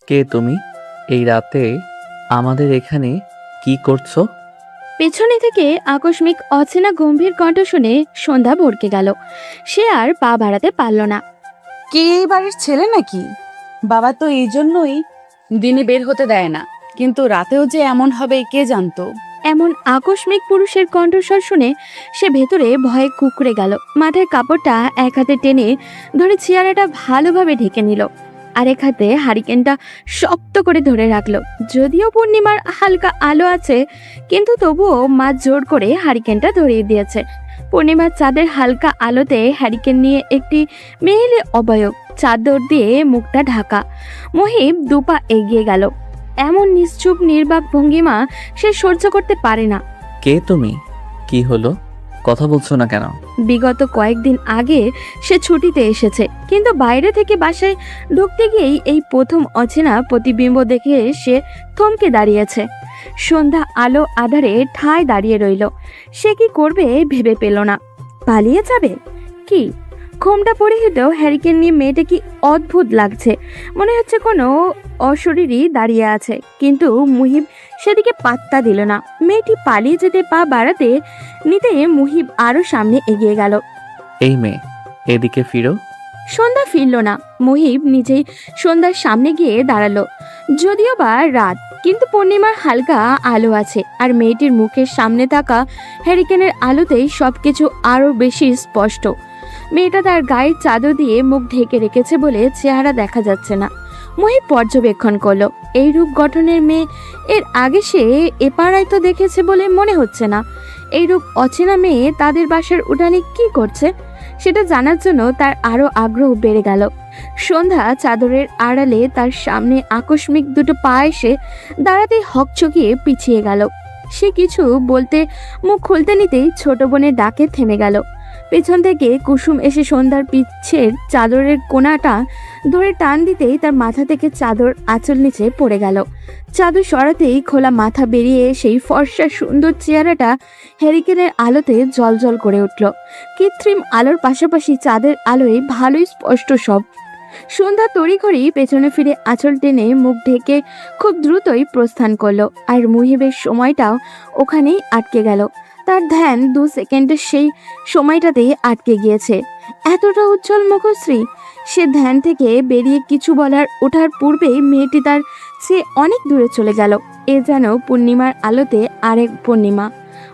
কে তুমি? এই রাতে আমাদের এখানে কি করছো? পেছনে থেকে আকস্মিক অচেনা গম্ভীর কণ্ঠ শুনে সন্ধ্যা ভড়কে গেল। সে আর পা বাড়াতে পারল না। কে এই বাড়ির ছেলে নাকি? বাবা তো এই জন্যই দিনে বের হতে দেয় না, কিন্তু রাতেও যে এমন হবে কে জানতো। এমন আকস্মিক পুরুষের কণ্ঠস্বর শুনে সে ভেতরে ভয়ে কুঁকড়ে গেল। মাথার কাপড়টা এক হাতে টেনে ধরে চেয়ারটা ভালোভাবে ঢেকে নিল, আরেক হাতে হারিকেনটা শক্ত করে ধরে রাখলো। যদিও পূর্ণিমার হালকা আলো আছে, কিন্তু তবুও মা জোর করে হারিকেনটা ধরিয়ে দিয়েছে। পূর্ণিমার চাঁদের হালকা আলোতে হ্যারিকেন নিয়ে একটি মেয়েলি অবয়ব, চাদর দিয়ে মুখটা ঢাকা। মহিব দুপা এগিয়ে গেল। এমন নিশ্চুপ নির্বাক ভঙ্গিমা সে সহ্য করতে পারে না। কে তুমি? কি হলো? কথা বলছো না কেন? বিগত কয়েকদিন আগে সে ছুটিতে এসেছে, কিন্তু বাইরে থেকে বাসায় ঢুকতে গিয়েই এই প্রথম অচেনা প্রতিবিম্ব দেখে সে থমকে দাঁড়িয়েছে। সন্ধ্যা আলো আধারে ঠায় দাঁড়িয়ে রইল। সে কি করবে ভেবে পেল না। পালিয়ে যাবে কি? ঘোমটা পরিহিত হ্যারিকেন নিয়ে মেয়েটা কি অদ্ভুত লাগছে। মনে হচ্ছে কোনো অশরীরই দাঁড়িয়ে আছে, কিন্তু মুহিব সেদিকে পাত্তা দিল না। মেয়েটি পালিয়ে যেতে পা বাড়াতে নিতে মুহিব আরো সামনে এগিয়ে গেল। এই মেয়ে, এদিকে ফিরো। সন্ধ্যা ফিরল না। মুহিব নিজেই সন্ধ্যার সামনে গিয়ে দাঁড়ালো। যদিও বা রাত, কিন্তু পূর্ণিমার হালকা আলো আছে, আর মেয়েটির মুখের সামনে থাকা হ্যারিকেনের আলোতেই সবকিছু আরো বেশি স্পষ্ট। মেয়েটা তার গায়ের চাদর দিয়ে মুখ ঢেকে রেখেছে বলে চেহারা দেখা যাচ্ছে না। মুহিব পর্যবেক্ষণ করলো। এই রূপ গঠনের মেয়ে এর আগে সে এ পাড়ায় তো দেখেছে বলে মনে হচ্ছে না। এই রূপ অচেনা মেয়ে তাদের বাসার উঠানে কি করছে সেটা জানার জন্য তার আরো আগ্রহ বেড়ে গেল। সন্ধ্যা চাদরের আড়ালে তার সামনে আকস্মিক দুটো পা এসে দাঁড়াতেই হকচকিয়ে পিছিয়ে গেল। সে কিছু বলতে মুখ খুলতে নিতেই ছোট বোনের ডাকে থেমে গেল। পেছন থেকে কুসুম এসে সন্ধ্যার পিছের চাদরের কোণাটা ধরে টান দিতেই তার মাথা থেকে চাদর আঁচল নিচে পড়ে গেল। চাদর সরাতেই খোলা মাথা বেরিয়ে সেই ফর্সা সুন্দর চেহারাটা হ্যারিকেনের আলোতে জলজল করে উঠল। কৃত্রিম আলোর পাশাপাশি চাঁদের আলোয় ভালোই স্পষ্ট সব। সন্ধ্যা তড়িঘড়ি পেছনে ফিরে আঁচল টেনে মুখ ঢেকে খুব দ্রুতই প্রস্থান করলো। আর মুহিবের সময়টাও ওখানেই আটকে গেল। তার ধ্যান 2 সেকেন্ডের সেই সময়টাতেই আটকে গিয়েছে। এতটা উজ্জ্বল মুখশ্রী। সে ধ্যান থেকে বেরিয়ে কিছু বলার ওঠার পূর্বেই মেয়েটি তার চেয়ে অনেক দূরে চলে গেল। এ যেন পূর্ণিমার আলোতে আরেক পূর্ণিমা।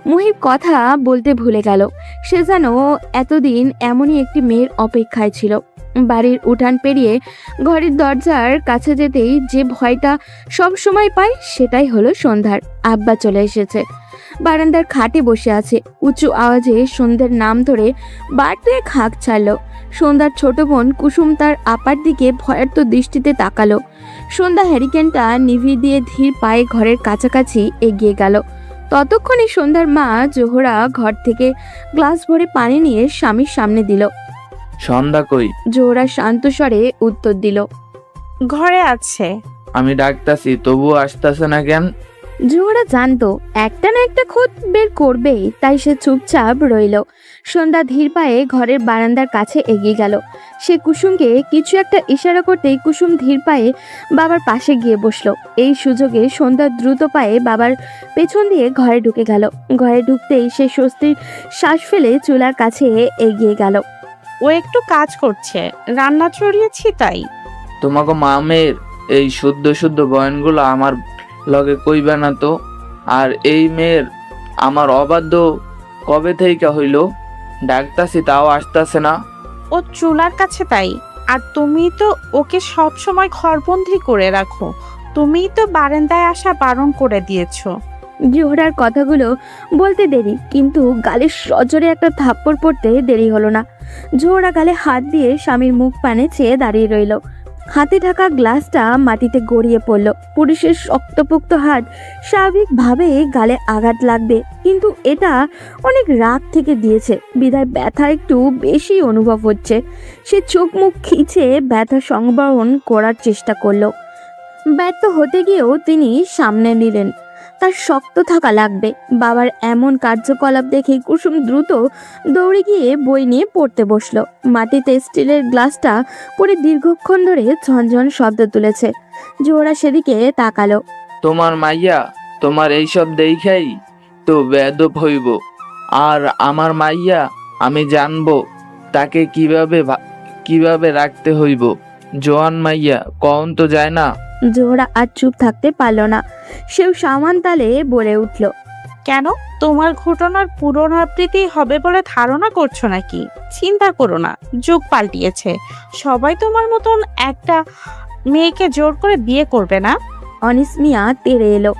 মুহিব কথা বলতে ভুলে গেল। সে যেন এতদিন এমনই একটি মেয়ের অপেক্ষায় ছিল। বাড়ির উঠান পেরিয়ে ঘরের দরজার কাছে যেতেই যে ভয়টা সব সময় পায়, সেটাই হলো সন্ধ্যার। আব্বা চলে এসেছে। বারান্দার খাটে বসে আছে। উঁচু আওয়াজে সন্ধ্যার নাম ধরে বার দুয়েক হাঁক ছাড়ল। সন্ধ্যার ছোট বোন কুসুম তার আপার দিকে ভয়ার্ত দৃষ্টিতে তাকালো। সন্ধ্যা হ্যারিকেনটা নিভিয়ে দিয়ে ধীর পায়ে ঘরের কাছাকাছি এগিয়ে গেল। ততক্ষণে সন্ধ্যার মা জোহরা ঘর থেকে গ্লাস ভরে পানি নিয়ে স্বামীর সামনে দিল। সন্ধ্যা কই? জোহরা শান্ত স্বরে উত্তর দিল, ঘরে আছে। আমি ডাকতাছি তবুও আসতেছে না কেন? জোহরা জানতো একটা না একটা খুঁত বের করবেই, তাই সে চুপচাপ রইল। সন্ধ্যা ধীর পায়ে ঘরের বারান্দার কাছে এগিয়ে গেল। সে কুসুমকে কিছু একটা ইশারা করতেই কুসুম ধীর পায়ে বাবার পাশে গিয়ে বসলো। এই সুযোগে সন্ধ্যা দ্রুত পায়ে বাবার পেছন দিয়ে ঘরে ঢুকে গেল। ঘরে ঢুকতেই সে স্বস্তির শ্বাস ফেলে চুলার কাছে এগিয়ে গেল। ও একটু কাজ করছে, রান্না চড়িয়েছি তাই। তোমাকে মামের এই শুদ্ধ শুদ্ধ বয়ানগুলো আমার লগে কইবে না তো। আর এই মেয়ের আমার অবাধ্য কবে থেকে হইল? ডাকতাছি তাও আসতেছে না। ও চুলার কাছে তাই। আর তুমি তো ওকে সব সময় ঘরবন্দি করে রাখো। তুমিই তো বারান্দায় আসা বারণ করে দিয়েছো। জোহরার কথাগুলো বলতে দেরি, কিন্তু গালে সজোরে একটা থাপ্পড় পড়তে দেরি হলো না। জোহরা গালে হাত দিয়ে স্বামীর মুখ পানে চেয়ে দাঁড়িয়ে রইল। হাতে থাকা গ্লাসটা মাটিতে গড়িয়ে পড়ল। পুরুষের শক্তপোক্ত হাত স্বাভাবিকভাবে গালে আঘাত লাগবে, কিন্তু এটা অনেক রাগ থেকে দিয়েছে বিধায় ব্যথা একটু বেশি অনুভব হচ্ছে। সে চোখ মুখ খিচে ব্যথা সংবরণ করার চেষ্টা করলো। ব্যর্থ হতে গিয়েও তিনি সামনে নিলেন। তার শক্ত থাকা লাগবে। বাবার এমন কার্যকলাপ দেখে কুসুম দ্রুত দৌড়ে গিয়ে বই নিয়ে পড়তে বসলো। মাটিতে স্টিলের গ্লাসটা পড়ে দীর্ঘক্ষণ ধরে ঝনঝন শব্দ তুলেছে। জোহরা সেদিকে তাকালো। তোমার মাইয়া তোমার এইসব দেখাই তো বেয়াদব হইব। আর আমার মাইয়া আমি জানবো তাকে কিভাবে রাখতে হইব। জোয়ান মাইয়া কখন তো যায় না। জোহরা আর চুপ থাকতে পারল না। সেও সামান তালে বলে উঠল, কেন, তোমার ঘটনার পুনরাবৃত্তি হবে বলে ধারণা করছো নাকি? চিন্তা করো না, যুগ পাল্টিয়েছে। সবাই তোমার মতন একটা মেয়েকে জোর করে বিয়ে করবে না। অনিস মিয়া তেড়ে এলো।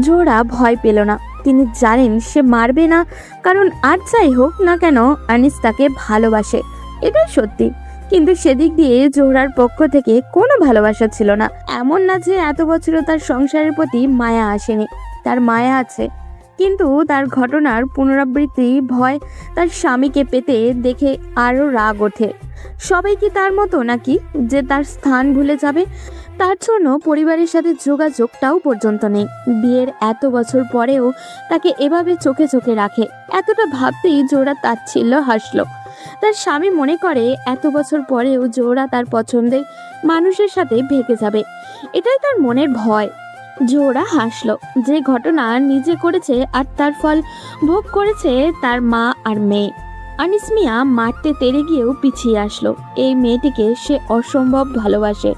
জোহরা ভয় পেল না। তিনি জানেন সে মারবে না, কারণ আর যাই হোক না কেন আনিস তাকে ভালোবাসে, এটাই সত্যি। কিন্তু সেদিক দিয়ে জোহরার পক্ষ থেকে কোনো ভালোবাসা ছিল না। এমন না যে এত বছরও তার সংসারের প্রতি মায়া আসেনি, তার মায়া আছে, কিন্তু তার ঘটনার পুনরাবৃত্তি ভয় তার স্বামীকে পেতে দেখে আরও রাগ ওঠে। সবাই কি তার মতো নাকি যে তার স্থান ভুলে যাবে? তার জন্য পরিবারের সাথে যোগাযোগটাও পর্যন্ত নেই। বিয়ের এত বছর পরেও তাকে এভাবে চোখে চোখে রাখে, এতটা ভাবতেই জোহরা তাচ্ছিল্য হাসলো। তার স্বামী মনে করে এত বছর পরেও জোহরা তার পছন্দের মানুষের সাথে ভেগে যাবে, এটাই তার মনের ভয়। জোহরা হাসলো। যে ঘটনা নিজে করেছে আর তার ফল ভোগ করেছে তার মা আর মেয়ে। আনিস মিয়া মারতে তেড়ে গিয়েও পিছিয়ে আসলো। এই মেয়েটিকে সে অসম্ভব ভালোবাসে,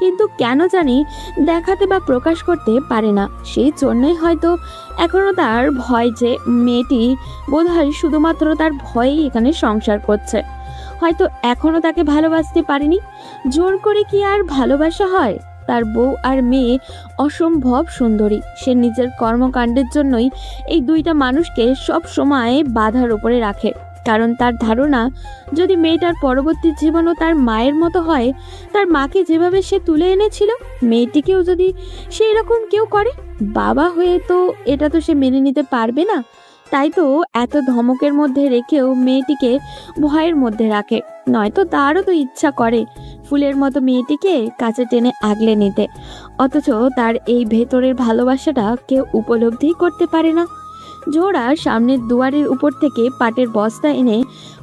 কিন্তু কেন জানি দেখাতে বা প্রকাশ করতে পারে না। সেই জন্যই হয়তো এখনো তার ভয় যে মেয়েটি বোধহয় শুধুমাত্র তার ভয়েই এখানে সংসার করছে। হয়তো এখনো তাকে ভালোবাসতে পারেনি। জোর করে কি আর ভালোবাসা হয়? তার বউ আর মেয়ে অসম্ভব সুন্দরী। সে নিজের কর্মকাণ্ডের জন্যই এই দুইটা মানুষকে সব সময় বাধার উপরে রাখে, কারণ তার ধারণা যদি মেয়েটার পরবর্তী জীবনও তার মায়ের মতো হয়, তার মাকে যেভাবে সে তুলে এনেছিল, মেয়েটিকেও যদি সেই রকম কেউ করে, বাবা হয়ে তো এটা তো সে মেনে নিতে পারবে না। তাই তো এত ধমকের মধ্যে রেখেও মেয়েটিকে ভয়ের মধ্যে রাখে। নয়তো তারও তো ইচ্ছা করে ফুলের মতো মেয়েটিকে কাছে টেনে আগলে নিতে, অথচ তার এই ভেতরের ভালোবাসাটা কেউ উপলব্ধি করতে পারে না। জোহরা সামনের দুয়ারের উপর থেকে পাটের বস্তা এনে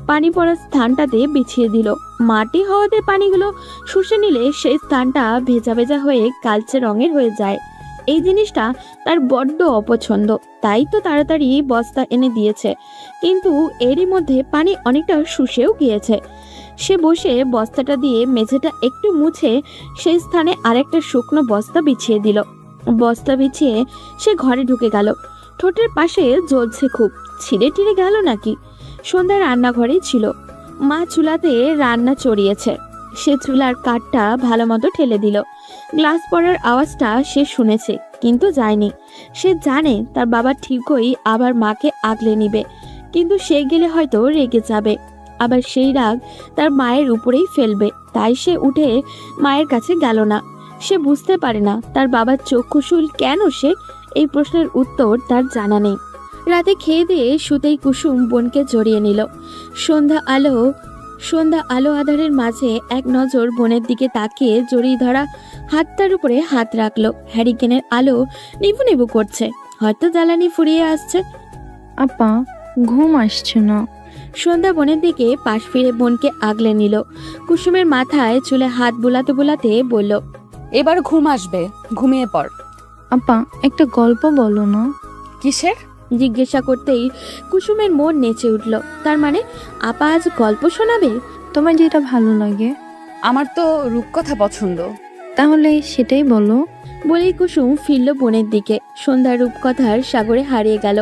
পানি পড়ার স্থানটাতে বিছিয়ে দিল। মাটি হওয়াতে পানিগুলো শুষে নিলে সেই স্থানটা ভেজা ভেজা হয়ে কালচে রঙের হয়ে যায়। এই জিনিসটা তার বড্ড অপছন্দ, তাই তো তাড়াতাড়ি বস্তা এনে দিয়েছে। কিন্তু এরই মধ্যে পানি অনেকটা শুষেও গিয়েছে। সে বসে বস্তাটা দিয়ে মেঝেটা একটু মুছে সেই স্থানে আরেকটা শুকনো বস্তা বিছিয়ে দিল। বস্তা বিছিয়ে সে ঘরে ঢুকে গেল। ঠোঁটের পাশে জ্বলছে খুব, ছিঁড়ে টিড়ে গেল নাকি? সন্ধ্যায় রান্নাঘরেই ছিল। মা চুলাতে রান্না চড়িয়েছে। সে চুলার কাঠটা ভালো মতো ঠেলে দিল। গ্লাস পড়ার আওয়াজটা সে শুনেছে, কিন্তু যায়নি। সে জানে তার বাবা ঠিকই আবার মাকে আগলে নিবে, কিন্তু সে গেলে হয়তো রেগে যাবে, আবার সেই রাগ তার মায়ের উপরেই ফেলবে। তাই সে উঠে মায়ের কাছে গেল না। সে বুঝতে পারে না তার বাবার চক্ষুশূল কেন সে, এই প্রশ্নের উত্তর তার জানা নেই। রাতে খেয়ে দিয়ে শুতেই কুসুম বোনকে জড়িয়ে নিল। সন্ধ্যা আলো আধারের মাঝে এক নজর বোনের দিকে তাকিয়ে জড়িয়ে ধরা হাতটার উপরে হাত রাখলো। হ্যারিকেনের আলো নিভু নিভু করছে, হয়তো জ্বালানি ফুরিয়ে আসছে। আপা, ঘুম আসছে না। সন্ধ্যা বোনের দিকে পাশ ফিরে বোনকে আগলে নিল। কুসুমের মাথায় চুলে হাত বুলাতে বুলাতে বলল, এবার ঘুম আসবে, ঘুমিয়ে পড়। আপা, একটা গল্প বলো না। কিসের? জিজ্ঞাসা করতেই কুসুমের মন নেচে উঠল। তার মানে আপা আজ গল্প শোনাবে? তোমার যেটা ভালো লাগে। আমার তো রূপকথা পছন্দ। তাহলে সেটাই বলো। বলেই কুসুম ফিরল বোনের দিকে। সন্ধ্যা রূপকথার সাগরে হারিয়ে গেল।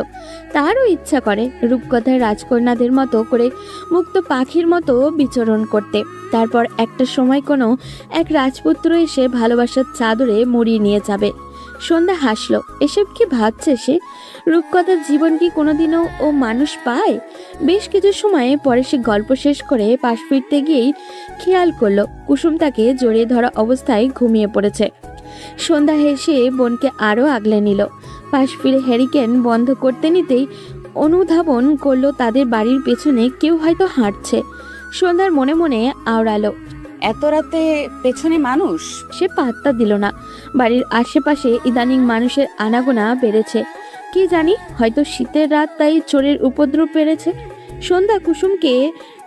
তারও ইচ্ছা করে রূপকথার রাজকন্যাদের মতো করে মুক্ত পাখির মতো বিচরণ করতে। তারপর একটা সময় কোনো এক রাজপুত্র এসে ভালোবাসার চাদরে মুড়িয়ে নিয়ে যাবে। সন্ধ্যা হাসলো। এসব কি ভাবছে সে? রূপকথার জীবন কি কোনোদিনও ও মানুষ পায়? বেশ কিছু সময় পরে সে গল্প শেষ করে পাশ ফিরতে গিয়েই খেয়াল করলো কুসুম তাকে জড়িয়ে ধরা অবস্থায় ঘুমিয়ে পড়েছে। সন্ধ্যা হেসে বোনকে আরও আগলে নিল। পাশ ফিরে হ্যারিকেন বন্ধ করতে নিতেই অনুধাবন করলো তাদের বাড়ির পেছনে কেউ হয়তো হাঁটছে। সন্ধ্যার মনে মনে আওড়ালো, এত রাতে পেছনে মানুষ? সে পাত্তা দিল না। বাড়ির আশেপাশে ইদানিং মানুষের আনাগোনা বেড়েছে। কি জানি, হয়তো শীতের রাত, তাই চোরের উপদ্রব বেড়েছে। সন্ধ্যা কুসুমকে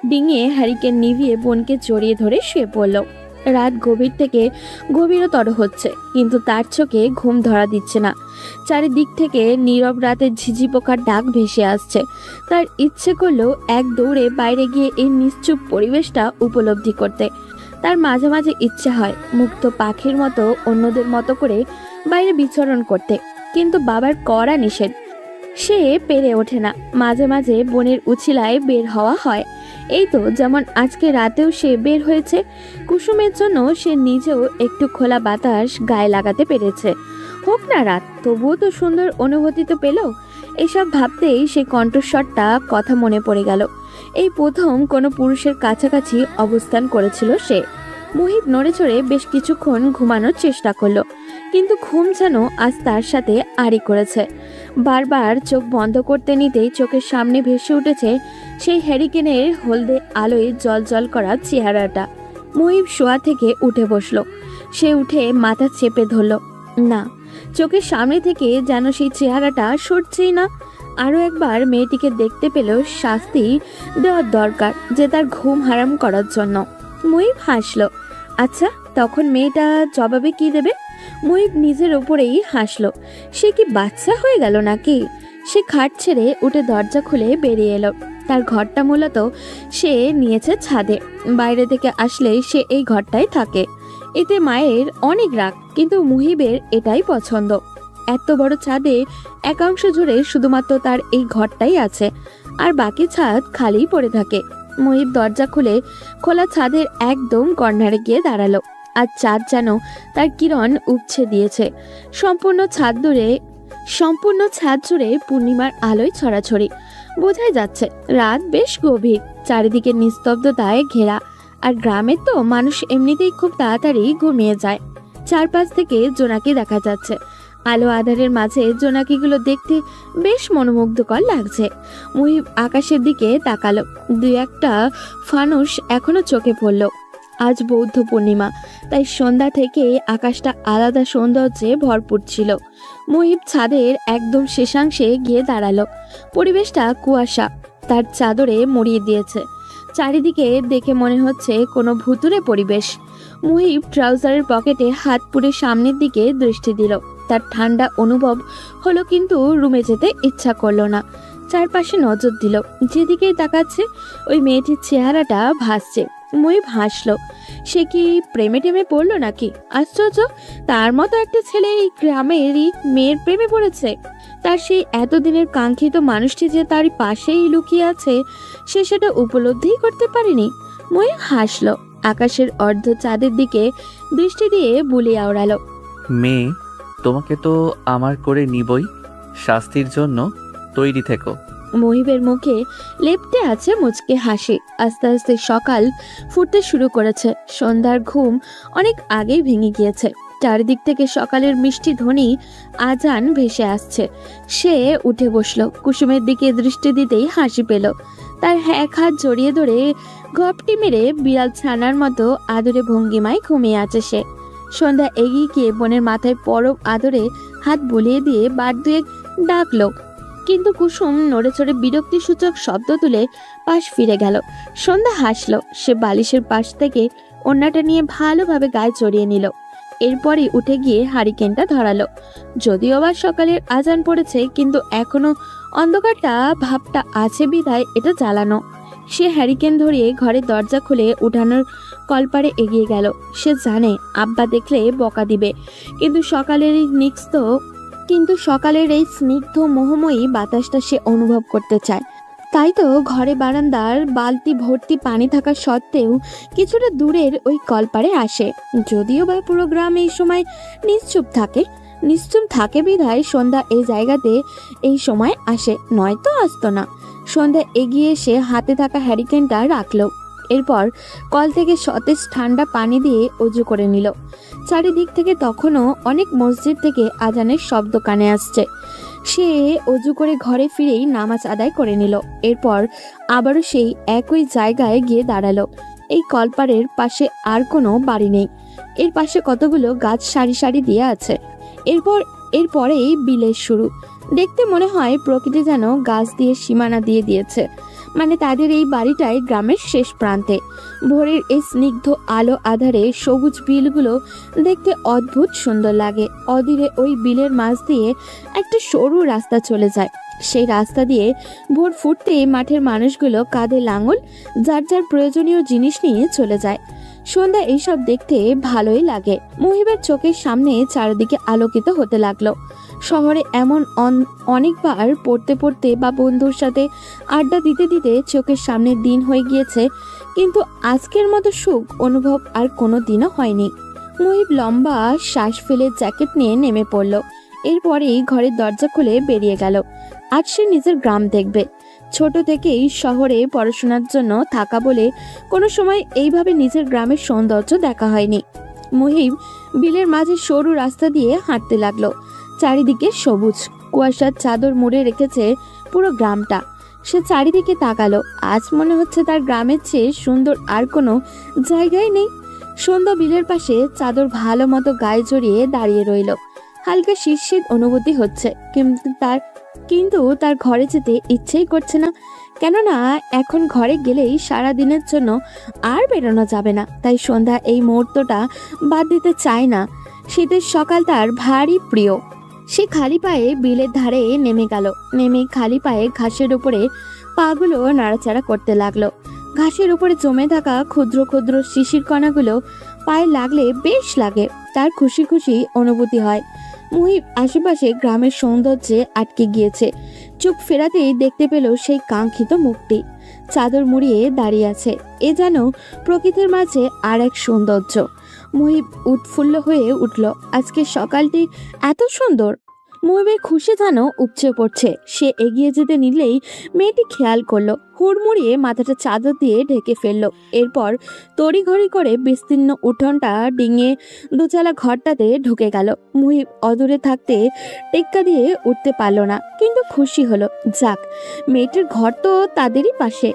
ডিঙিয়ে হ্যারিকেন নিভিয়ে বোনকে জড়িয়ে ধরে শুয়ে পড়ল। রাত গভীর থেকে গভীরতর হচ্ছে, কিন্তু তার চোখে ঘুম ধরা দিচ্ছে না। চারিদিক থেকে নীরব রাতের ঝিঝি পোকার ডাক ভেসে আসছে। তার ইচ্ছে করলো এক দৌড়ে বাইরে গিয়ে এই নিশ্চুপ পরিবেশটা উপলব্ধি করতে। তার মাঝে মাঝে ইচ্ছে হয় মুক্ত পাখির মতো অন্যদের মতো করে বাইরে বিচরণ করতে, কিন্তু বাবার কড়া নিষেধ, সে পেরে ওঠে না। মাঝে মাঝে বনের উছিলায় বের হওয়া হয়। এই তো যেমন আজকে রাতেও সে বের হয়েছে। কুসুমের জন্য সে নিজেও একটু খোলা বাতাস গায়ে লাগাতে পেরেছে। হোক না রাত, তবুও তো সুন্দর অনুভূতি তো পেল। এসব ভাবতেই সেই কণ্ঠস্বরটা কথা মনে পড়ে গেল। এই প্রথম কোনো পুরুষের কাছাকাছি অবস্থান করেছিল সে। মুহিব নড়ে চড়ে বেশ কিছুক্ষণ ঘুমানোর চেষ্টা করলো, কিন্তু ঘুম যেন আজ তার সাথে আড়ি করেছে। বারবার চোখ বন্ধ করতে নিতেই চোখের সামনে ভেসে উঠেছে সেই হ্যারিকেনের হলদে আলোয় জল করা চেহারাটা। মুহিব শোয়া থেকে উঠে বসলো। সে উঠে মাথা চেপে ধরল। না, চোখের সামনে থেকে যেন সেই চেহারাটা সরছেই না। আরও একবার মেয়েটিকে দেখতে পেল শাস্তি দেওয়ার দরকার, যে তার ঘুম হারাম করার জন্য। মুহিব হাসলো। আচ্ছা, তখন মেয়েটা জবাবে কি দেবে? মুহিব নিজের ওপরেই হাসলো। সে কি বাচ্চা হয়ে গেল নাকি? সে খাট ছেড়ে উঠে দরজা খুলে বেরিয়ে এলো। তার ঘরটা মূলত সে নিয়েছে ছাদে। বাইরে থেকে আসলে সে এই ঘরটায় থাকে। এতে মায়ের অনেক রাগ, কিন্তু মুহিবের এটাই পছন্দ। এত বড় ছাদে একাংশ জুড়ে শুধুমাত্র তার এই ঘরটাই আছে, আর বাকি ছাদ খালি পড়ে থাকে। মুহিব দরজা খুলে খোলা ছাদের একদম কর্নারে গিয়ে দাঁড়ালো। আর চাঁদ যেন তার কিরণ উপছে দিয়েছে। সম্পূর্ণ ছাদ জুড়ে পূর্ণিমার আলোয় ছড়াছড়ি। বোঝাই যাচ্ছে রাত বেশ গভীর, চারিদিকে নিস্তব্ধতায় ঘেরা। আর গ্রামের তো মানুষ এমনিতেই খুব তাড়াতাড়ি ঘুমিয়ে যায়। চারপাশ থেকে জোনাকি দেখা যাচ্ছে। আলো আধারের মাঝে জোনাকিগুলো দেখতে বেশ মনোমুগ্ধকর লাগছে। মুহিব আকাশের দিকে তাকালো। দুই একটা ফানুস এখনো চোখে পড়ল। আজ বৌদ্ধ পূর্ণিমা, তাই সন্ধ্যা থেকে আকাশটা আলাদা সৌন্দর্যে ভরপুর ছিল। মুহিব ছাদের একদম শেষাংশে গিয়ে দাঁড়ালো। পরিবেশটা কুয়াশা তার চাদরে মুড়িয়ে দিয়েছে। চারিদিকে দেখে মনে হচ্ছে কোনো ভুতুরে পরিবেশ। মুহিব ট্রাউজারের পকেটে হাত পুরে সামনের দিকে দৃষ্টি দিল। তার ঠান্ডা অনুভব হলো, কিন্তু রুমে যেতে ইচ্ছা করলো না। চারপাশে নজর দিল। যেদিকেই তাকাচ্ছে ওই মেয়েটির চেহারাটা ভাসছে। মুহিব হাসলো। সে কি প্রেমে টেমে পড়লো নাকি? আশ্চর্য, তার মতো একটা ছেলে এই গ্রামেরই মেয়ের প্রেমে পড়েছে। তার সেই এতদিনের কাঙ্ক্ষিত মানুষটি যে তার পাশেই লুকিয়ে আছে, সে সেটা উপলব্ধিই করতে পারেনি। মুহিব হাসলো। আকাশের অর্ধ চাঁদের দিকে দৃষ্টি দিয়ে বুলি আওড়ালো। মেয়ে, তোমাকে তো আমার করে নিবই। শাস্তির জন্য তৈরি থেকো। মুহিবের মুখে লেপ্টে আছে মুচকে হাসি। আস্তে আস্তে সকাল ফুটতে শুরু করেছে। সন্ধ্যার ঘুম অনেক আগেই ভেঙে গিয়েছে। চারিদিক থেকে সকালের মিষ্টি ধ্বনি আজান ভেসে আসছে। সে উঠে বসলো। কুসুমের দিকে দৃষ্টি দিতেই হাসি পেল। তার এক হাত জড়িয়ে ধরে ঘপটি মেরে বিড়াল ছানার মতো আদরে ভঙ্গিমায় ঘুমিয়ে আছে সে। সন্ধ্যা এগিয়ে গিয়ে বোনের মাথায় পরব আদরে হাত বুলিয়ে দিয়ে বার দুয়েক ডাকলো, কিন্তু কুসুম নড়ে চড়ে বিরক্তিসূচক শব্দ তুলে পাশ ফিরে গেল। সন্ধ্যা হাসলো। সে বালিশের পাশ থেকে ওড়নাটা নিয়ে ভালোভাবে গায়ে জড়িয়ে নিল। এরপরই উঠে গিয়ে হারিকেনটা ধরালো। যদিও বা সকালের আজান পড়েছে, কিন্তু এখনো অন্ধকারটা ভাবটা আছে বিধায় এটা জ্বালানো। সে হ্যারিকেন ধরিয়ে ঘরের দরজা খুলে উঠানোর কলপারে এগিয়ে গেল। সে জানে আব্বা দেখলে বকা দিবে, কিন্তু সকালের এই স্নিগ্ধ মোহময়ী বাতাসটা সে অনুভব করতে চায়। তাই তো ঘরে বারান্দার বালতি ভর্তি পানি থাকা সত্ত্বেও কিছুটা দূরের ওই কলপারে আসে। যদিও বা পুরো গ্রাম এই সময় নিশ্চুপ থাকে বিধায় সন্ধ্যা এই জায়গাতে এই সময় আসে, নয়তো আসতো না। সন্ধ্যা এগিয়ে এসে হাতে থাকা হ্যারিকেনটা রাখলো। এরপর কল থেকে সতেজ ঠান্ডা পানি দিয়ে অজু করে নিল। চারিদিক থেকে তখনও অনেক মসজিদ থেকে আজানের শব্দ কানে আসছে। সে অজু করে ঘরে ফিরেই নামাজ আদায় করে নিল। এরপর আবারও সেই একই জায়গায় গিয়ে দাঁড়ালো। এই কলপারের পাশে আর কোনো বাড়ি নেই। এর পাশে কতগুলো গাছ সারি সারি দিয়ে আছে। এরপর এরপরেই বিলের শুরু। দেখতে মনে হয় প্রকৃতি যেন গাছ দিয়ে সীমানা দিয়ে দিয়েছে, মানে তাদের এই বাড়িটাই গ্রামের শেষ প্রান্তে। ভোরের এই স্নিগ্ধ আলো আধারে সবুজ বিলগুলো দেখতে অদ্ভুত সুন্দর লাগে। অধীরে ওই বিলের মাঝ দিয়ে একটা সরু রাস্তা চলে যায়। সেই রাস্তা দিয়ে ভোর ফুটতে মাঠের মানুষগুলো কাঁধে লাঙল যার যার প্রয়োজনীয় জিনিস নিয়ে চলে যায়। সন্ধ্যা এইসব দেখতে ভালোই লাগে। মুহিবের চোখের সামনে চারিদিকে আলোকিত হতে লাগলো। শহরে এমন অনেকবার পড়তে পড়তে বা বন্ধুর সাথে আড্ডা দিতে দিতে চোখের সামনে দিন হয়ে গিয়েছে, কিন্তু আজকের মতো সুখ অনুভব আর কোনো দিনও হয়নি। মুহিব লম্বা শ্বাস ফেলে জ্যাকেট নিয়ে নেমে পড়ল। এরপরেই ঘরের দরজা খুলে বেরিয়ে গেল। আজ সে নিজের গ্রাম দেখবে। ছোট থেকেই শহরে পড়াশোনার জন্য থাকা বলে কোনো সময় এইভাবে নিজের গ্রামের সৌন্দর্য দেখা হয়নি। মুহিব বিলের মাঝে সরু রাস্তা দিয়ে হাঁটতে লাগলো। চারিদিকে সবুজ, কুয়াশার চাদর মুড়ে রেখেছে পুরো গ্রামটা। সে চারিদিকে তাকালো। আজ মনে হচ্ছে তার গ্রামের চেয়ে সুন্দর আর কোনো জায়গায় নেই। সন্ধ্যা বিলের পাশে চাদর ভালো মতো গায়ে জড়িয়ে দাঁড়িয়ে রইল। হালকা শীত অনুভূতি হচ্ছে, কিন্তু তার ঘরে যেতে ইচ্ছেই করছে না। কেননা এখন ঘরে গেলেই সারা দিনের জন্য আর বেরোনো যাবে না। তাই সন্ধ্যা এই মুহূর্তটা বাদ দিতে চায় না। শীতের সকাল তার ভারী প্রিয়। সে খালি পায়ে বিলের ধারে নেমে গেল। নেমে খালি পায়ে ঘাসের উপরে পাগুলো নাড়াচাড়া করতে লাগলো। ঘাসের উপরে জমে থাকা ক্ষুদ্র ক্ষুদ্র শিশির কণাগুলো পায়ে লাগলে বেশ লাগে। তার খুশি খুশি অনুভূতি হয়। মুহিব আশেপাশে গ্রামের সৌন্দর্যে আটকে গিয়েছে। চোখ ফেরাতেই দেখতে পেল সেই কাঙ্ক্ষিত মুখটি চাদর মুড়িয়ে দাঁড়িয়ে আছে। এ যেন প্রকৃতির মাঝে আর এক সৌন্দর্য। মুহিব উৎফুল্ল হয়ে উঠল। আজকে সকালটি এত সুন্দর। মুহিবের খুশি যেন উপচে পড়ছে। সে এগিয়ে যেতে নিলেই মেয়েটি খেয়াল করলো, হুড়মুড়িয়ে মাথাটা চাদর দিয়ে ঢেকে ফেললো। এরপর তড়িঘড়ি করে বিস্তীর্ণ উঠোনটা ডিঙিয়ে দোচালা ঘরটাতে ঢুকে গেল। মুহিব অদূরে থাকতে টেক্কা দিয়ে উঠতে পারল না, কিন্তু খুশি হলো। যাক, মেয়েটির ঘর তো তাদেরই পাশে।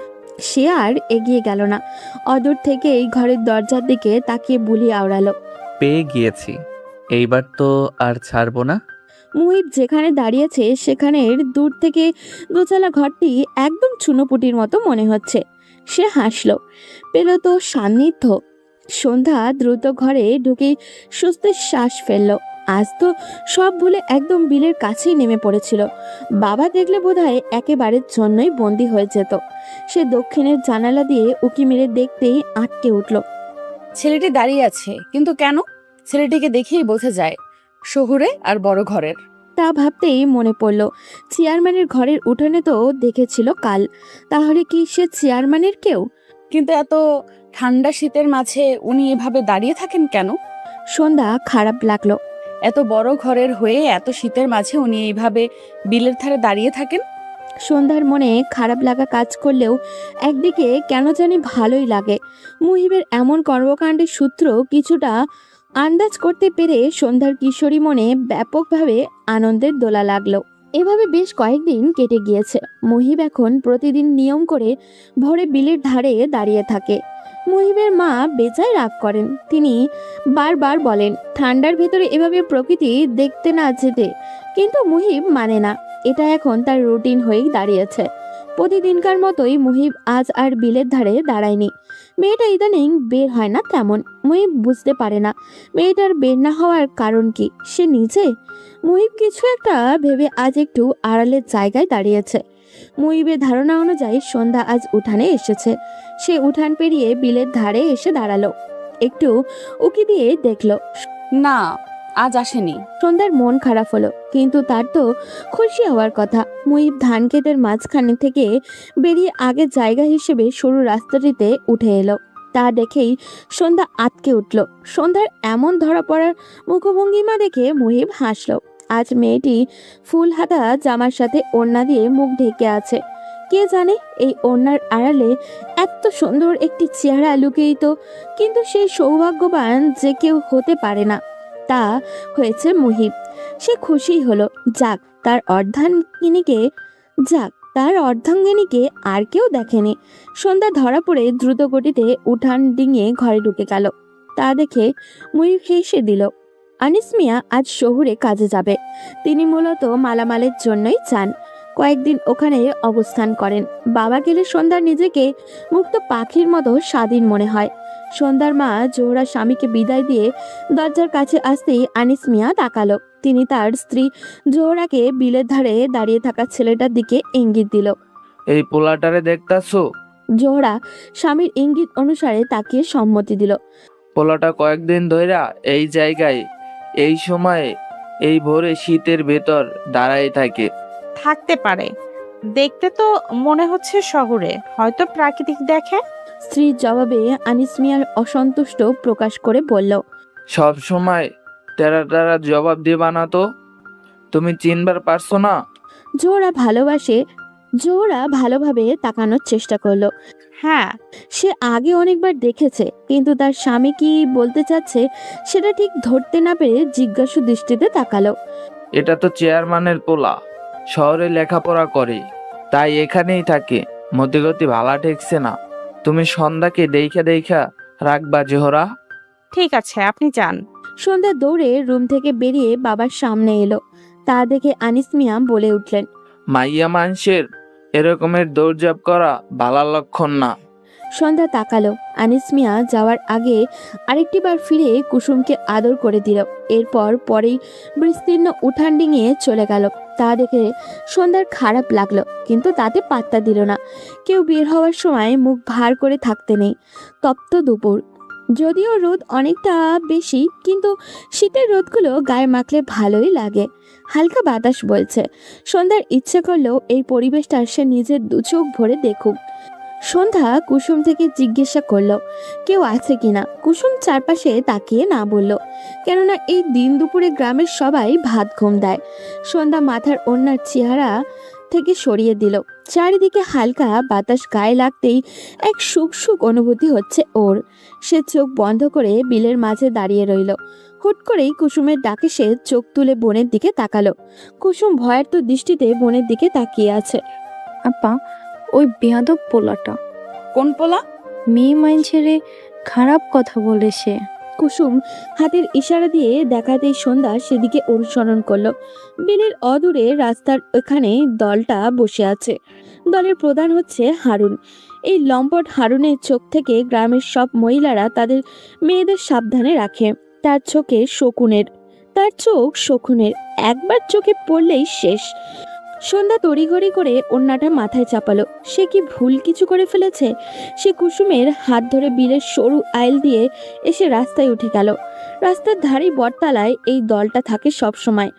সে আর এগিয়ে গেল না। অদূর থেকে এই ঘরের দরজার দিকে তাকিয়ে বুলি আওড়ালো। পেয়ে গিয়েছি, এইবার তো আর ছাড়বো না। মুহিব যেখানে দাঁড়িয়েছে সেখানের দূর থেকে দোচালা ঘরটি একদম চুনোপুটির মতো মনে হচ্ছে। সে হাসলো, পেল তো সান্নিধ্য। সন্ধ্যা দ্রুত ঘরে ঢুকে স্বস্তির শ্বাস ফেলল। আজ তো সব ভুলে একদম বিলের কাছেই নেমে পড়েছিল। বাবা দেখলে বোধহয় একেবারের জন্যই বন্দী হয়ে যেত। সে দক্ষিণের জানালা দিয়ে উকি মেরে দেখতেই আটকে উঠল। ছেলেটি দাঁড়িয়ে আছে, কিন্তু কেন? ছেলেটিকে দেখেই বোঝা যায় শহুরে আর বড় ঘরের। তা ভাবতেই মনে পড়ল, চেয়ারম্যানের ঘরের উঠোনে তো দেখেছিল কাল। তাহলে কি সে চেয়ারম্যানের কেউ? কিন্তু এত ঠান্ডা শীতের মাঝে উনি এভাবে দাঁড়িয়ে থাকেন কেন? সন্ধ্যা খারাপ লাগলো। এত বড় ঘরের হয়ে এত শীতের মাঝে উনি এইভাবে বিলের ধারে দাঁড়িয়ে থাকেন? সন্ধ্যার মনে খারাপ লাগা কাজ করলেও একদিকে কেন জানি ভালোই লাগে। মুহিবের এমন কর্মকাণ্ডের সূত্র কিছুটা আন্দাজ করতে পেরে সন্ধ্যার কিশোরী মনে ব্যাপকভাবে আনন্দের দোলা লাগলো। এভাবে বেশ কয়েকদিন কেটে গিয়েছে। মুহিব এখন প্রতিদিন নিয়ম করে ভোরে বিলের ধারে দাঁড়িয়ে থাকে। মুহিবের মা বেজায় রাগ করেন। তিনি বারবার বলেন ঠান্ডার ভেতরে এভাবে প্রকৃতি দেখতে না যেতে, কিন্তু মুহিব মানে না। এটা এখন তার রুটিন হয়েই দাঁড়িয়েছে। প্রতিদিনকার মতোই মুহিব আজ আর বিলের ধারে দাঁড়ায়নি। মেয়েটা ইদানিং বের হয় না তেমন। মুহিব বুঝতে পারে না মেয়েটার বের না হওয়ার কারণ কি। সে নিজে মুহিব কিছু একটা ভেবে আজ একটু আড়ালের জায়গায় দাঁড়িয়েছে। মুহিবের ধারণা অনুযায়ী সন্ধ্যা আজ উঠানে এসেছে। সে উঠান পেরিয়ে বিলের ধারে এসে দাঁড়ালো। একটু উকি দিয়ে দেখলো, না, আজ আসেনি। সন্ধ্যার মন খারাপ হলো, কিন্তু তার তো খুশি হওয়ার কথা। মুহিব ধান ক্ষেতের মাঝখানে থেকে বেরিয়ে আগের জায়গা হিসেবে সরু রাস্তাটিতে উঠে এলো। তা দেখেই সন্ধ্যা আটকে উঠল। সন্ধ্যার এমন ধরা পড়ার মুখভঙ্গিমা দেখে মুহিব হাসলো। আজ মেয়েটি ফুল হাতা জামার সাথে ওড়না দিয়ে মুখ ঢেকে আছে। কে জানে এই ওড়নার আড়ালে এত সুন্দর একটি চেহারা লুকিয়ে। কিন্তু সেই সৌভাগ্যবান যে কেউ হতে পারে না, তা হয়েছে মুহিব। সে খুশি হলো। যাক, তার অর্ধাঙ্গিনীকে আর কেউ দেখেনি। সন্ধ্যা ধরা পড়ে দ্রুত গতিতে উঠান ডিঙিয়ে ঘরে ঢুকে গেল। তা দেখে মুহিব হেসে দিল। আনিস মিয়া আজ শহুরে কাজে যাবে। তিনি মূলত মালামালের জন্যই চান। কয়েকদিন ওখানে অবস্থান করেন। বাবা গেলে সন্ধ্যার নিজেকে মুক্ত পাখির মতো স্বাধীন মনে হয়। সন্ধ্যার মা জোহরা স্বামীকে বিদায় দিয়ে দরজার কাছে আসতেই আনিস মিয়া তাকালো। তিনি তার স্ত্রী জোহরাকে বিলের ধারে দাঁড়িয়ে থাকা ছেলেটার দিকে ইঙ্গিত দিল। এই পোলাটারে দেখতাছো? জোহরা স্বামীর ইঙ্গিত অনুসারে তাকিয়ে সম্মতি দিল। পোলাটা কয়েকদিন ধইরা এই জায়গায় এই সময়ে এই ভোরে শীতের ভেতর দাঁড়াই থাকে। থাকতে পারে, দেখতে তো মনে হচ্ছে শহরে, হয়তো প্রাকৃতিক দেখে। স্ত্রীর জবাবে আনিস মিয়া অসন্তুষ্ট প্রকাশ করে বলল, সব সময় তেরা তেরা জবাব দিবা না তো, তুমি চিনবার পারছো না? জোহরা ভালোভাবে তাকানোর চেষ্টা করলো। হ্যাঁ, সে আগে অনেকবার দেখেছে, কিন্তু তার স্বামী কি বলতে চাচ্ছে সেটা ঠিক ধরতে না পেরে জিজ্ঞাসু দৃষ্টিতে তাকালো। এটা তো চেয়ারম্যানের পোলা, শহরে লেখাপড়া করে, তাই এখানেই থাকে। মতিগতি ভালা ঠেকছে না। তুমি সন্ধ্যাকে দেখা রাখবা জোহরা। ঠিক আছে, আপনি যান। সন্ধ্যা দৌড়ে রুম থেকে বেরিয়ে বাবার সামনে এলো। তা দেখে আনিস মিয়া বলে উঠলেন, মাইয়া মানুষের এরকমের দৌড়ঝাঁপ করা ভালা লক্ষণ না। সন্ধ্যা তাকালো। আনিস মিয়া যাওয়ার আগে আরেকটিবার ফিরে কুসুমকে আদর করে দিল। পরেই বিস্তীর্ণ উঠান ডিঙিয়ে চলে গেল। তা দেখে সন্ধ্যার খারাপ লাগলো, কিন্তু তাতে পাত্তা দিল না। কেউ বের হওয়ার সময় মুখ ভার করে থাকতে নেই। তপ্ত দুপুর, যদিও রোদ অনেকটা বেশি, কিন্তু শীতের রোদগুলো গায়ে মাখলে ভালোই লাগে। হালকা বাতাস বলছে। সন্ধ্যার ইচ্ছে করলেও এই পরিবেশটা সে নিজের দু চোখ ভরে দেখুক। সন্ধ্যা কুসুম থেকে জিজ্ঞাসা করলো কেউ আছে কিনা। কুসুম চারপাশে তাকিয়ে না বলল, কেননা এই দিন দুপুরে গ্রামের সবাই ভাত ঘুম দেয়। সন্ধ্যা মাথার ওড়নার চেহারা থেকে সরিয়ে দিল। চারিদিকে হালকা বাতাস গায়ে লাগতেই এক সুখ সুখ অনুভূতি হচ্ছে ওর। সে চোখ বন্ধ করে বিলের মাঝে দাঁড়িয়ে রইল। হুট করেই কুসুমের ডাকে সে চোখ তুলে বোনের দিকে তাকালো। কুসুম ভয়ার্ত দৃষ্টিতে বোনের দিকে তাকিয়ে আছে। আপা, ওই বেয়াদব পোলাটা কোন পোলা? মেয়ে মাইনছেরে খারাপ কথা বলেছে। কুসুম হাতের ইশারা দিয়ে দেখাতেই সন্ধ্যা সেদিকে অনুসরণ করলো। বিলের অদূরে রাস্তার ওখানে দলটা বসে আছে। দলের প্রধান হচ্ছে হারুন। এই লম্পট হারুনের চোখ থেকে গ্রামের সব মহিলারা তাদের মেয়েদের সাবধানে রাখে। তার চোখ শকুনের, একবার চোখে পড়লেই শেষ। সন্ধ্যা তড়িঘড়ি করে ওড়নাটা মাথায় চাপালো। সে কি ভুল কিছু করে ফেলেছে? সে কুসুমের হাত ধরে বিলের সরু আইল দিয়ে এসে রাস্তায় উঠে গেল। রাস্তার ধারে বটতলায় এই দলটা থাকে সব সময়।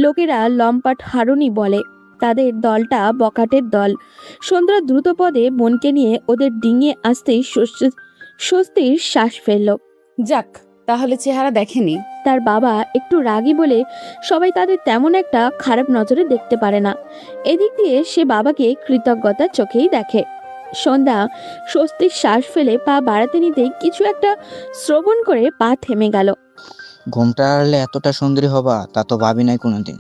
লোকেরা লম্পাট হারুনি বলে। তাদের দলটা বকাটের দল। সন্ধ্যা দ্রুত পদে বোনকে নিয়ে ওদের ডিঙিয়ে আসতেই স্বস্তির শ্বাস ফেলল। যাক, তাহলে চেহারা দেখেনি। তার বাবা একটু রাগী বলে সবাই তাদের তেমন একটা খারাপ নজরে দেখতে পারে না। এদিক দিয়ে সে বাবাকে কৃতজ্ঞতার চোখেই দেখে। সন্ধ্যা স্বস্তির শ্বাস ফেলে পা বাড়াতে নিতেই কিছু একটা শ্রবণ করে পা থেমে গেল। ঘুমটা হারলে এতটা সুন্দরী হবা তা তো ভাবি নাই কোনোদিন।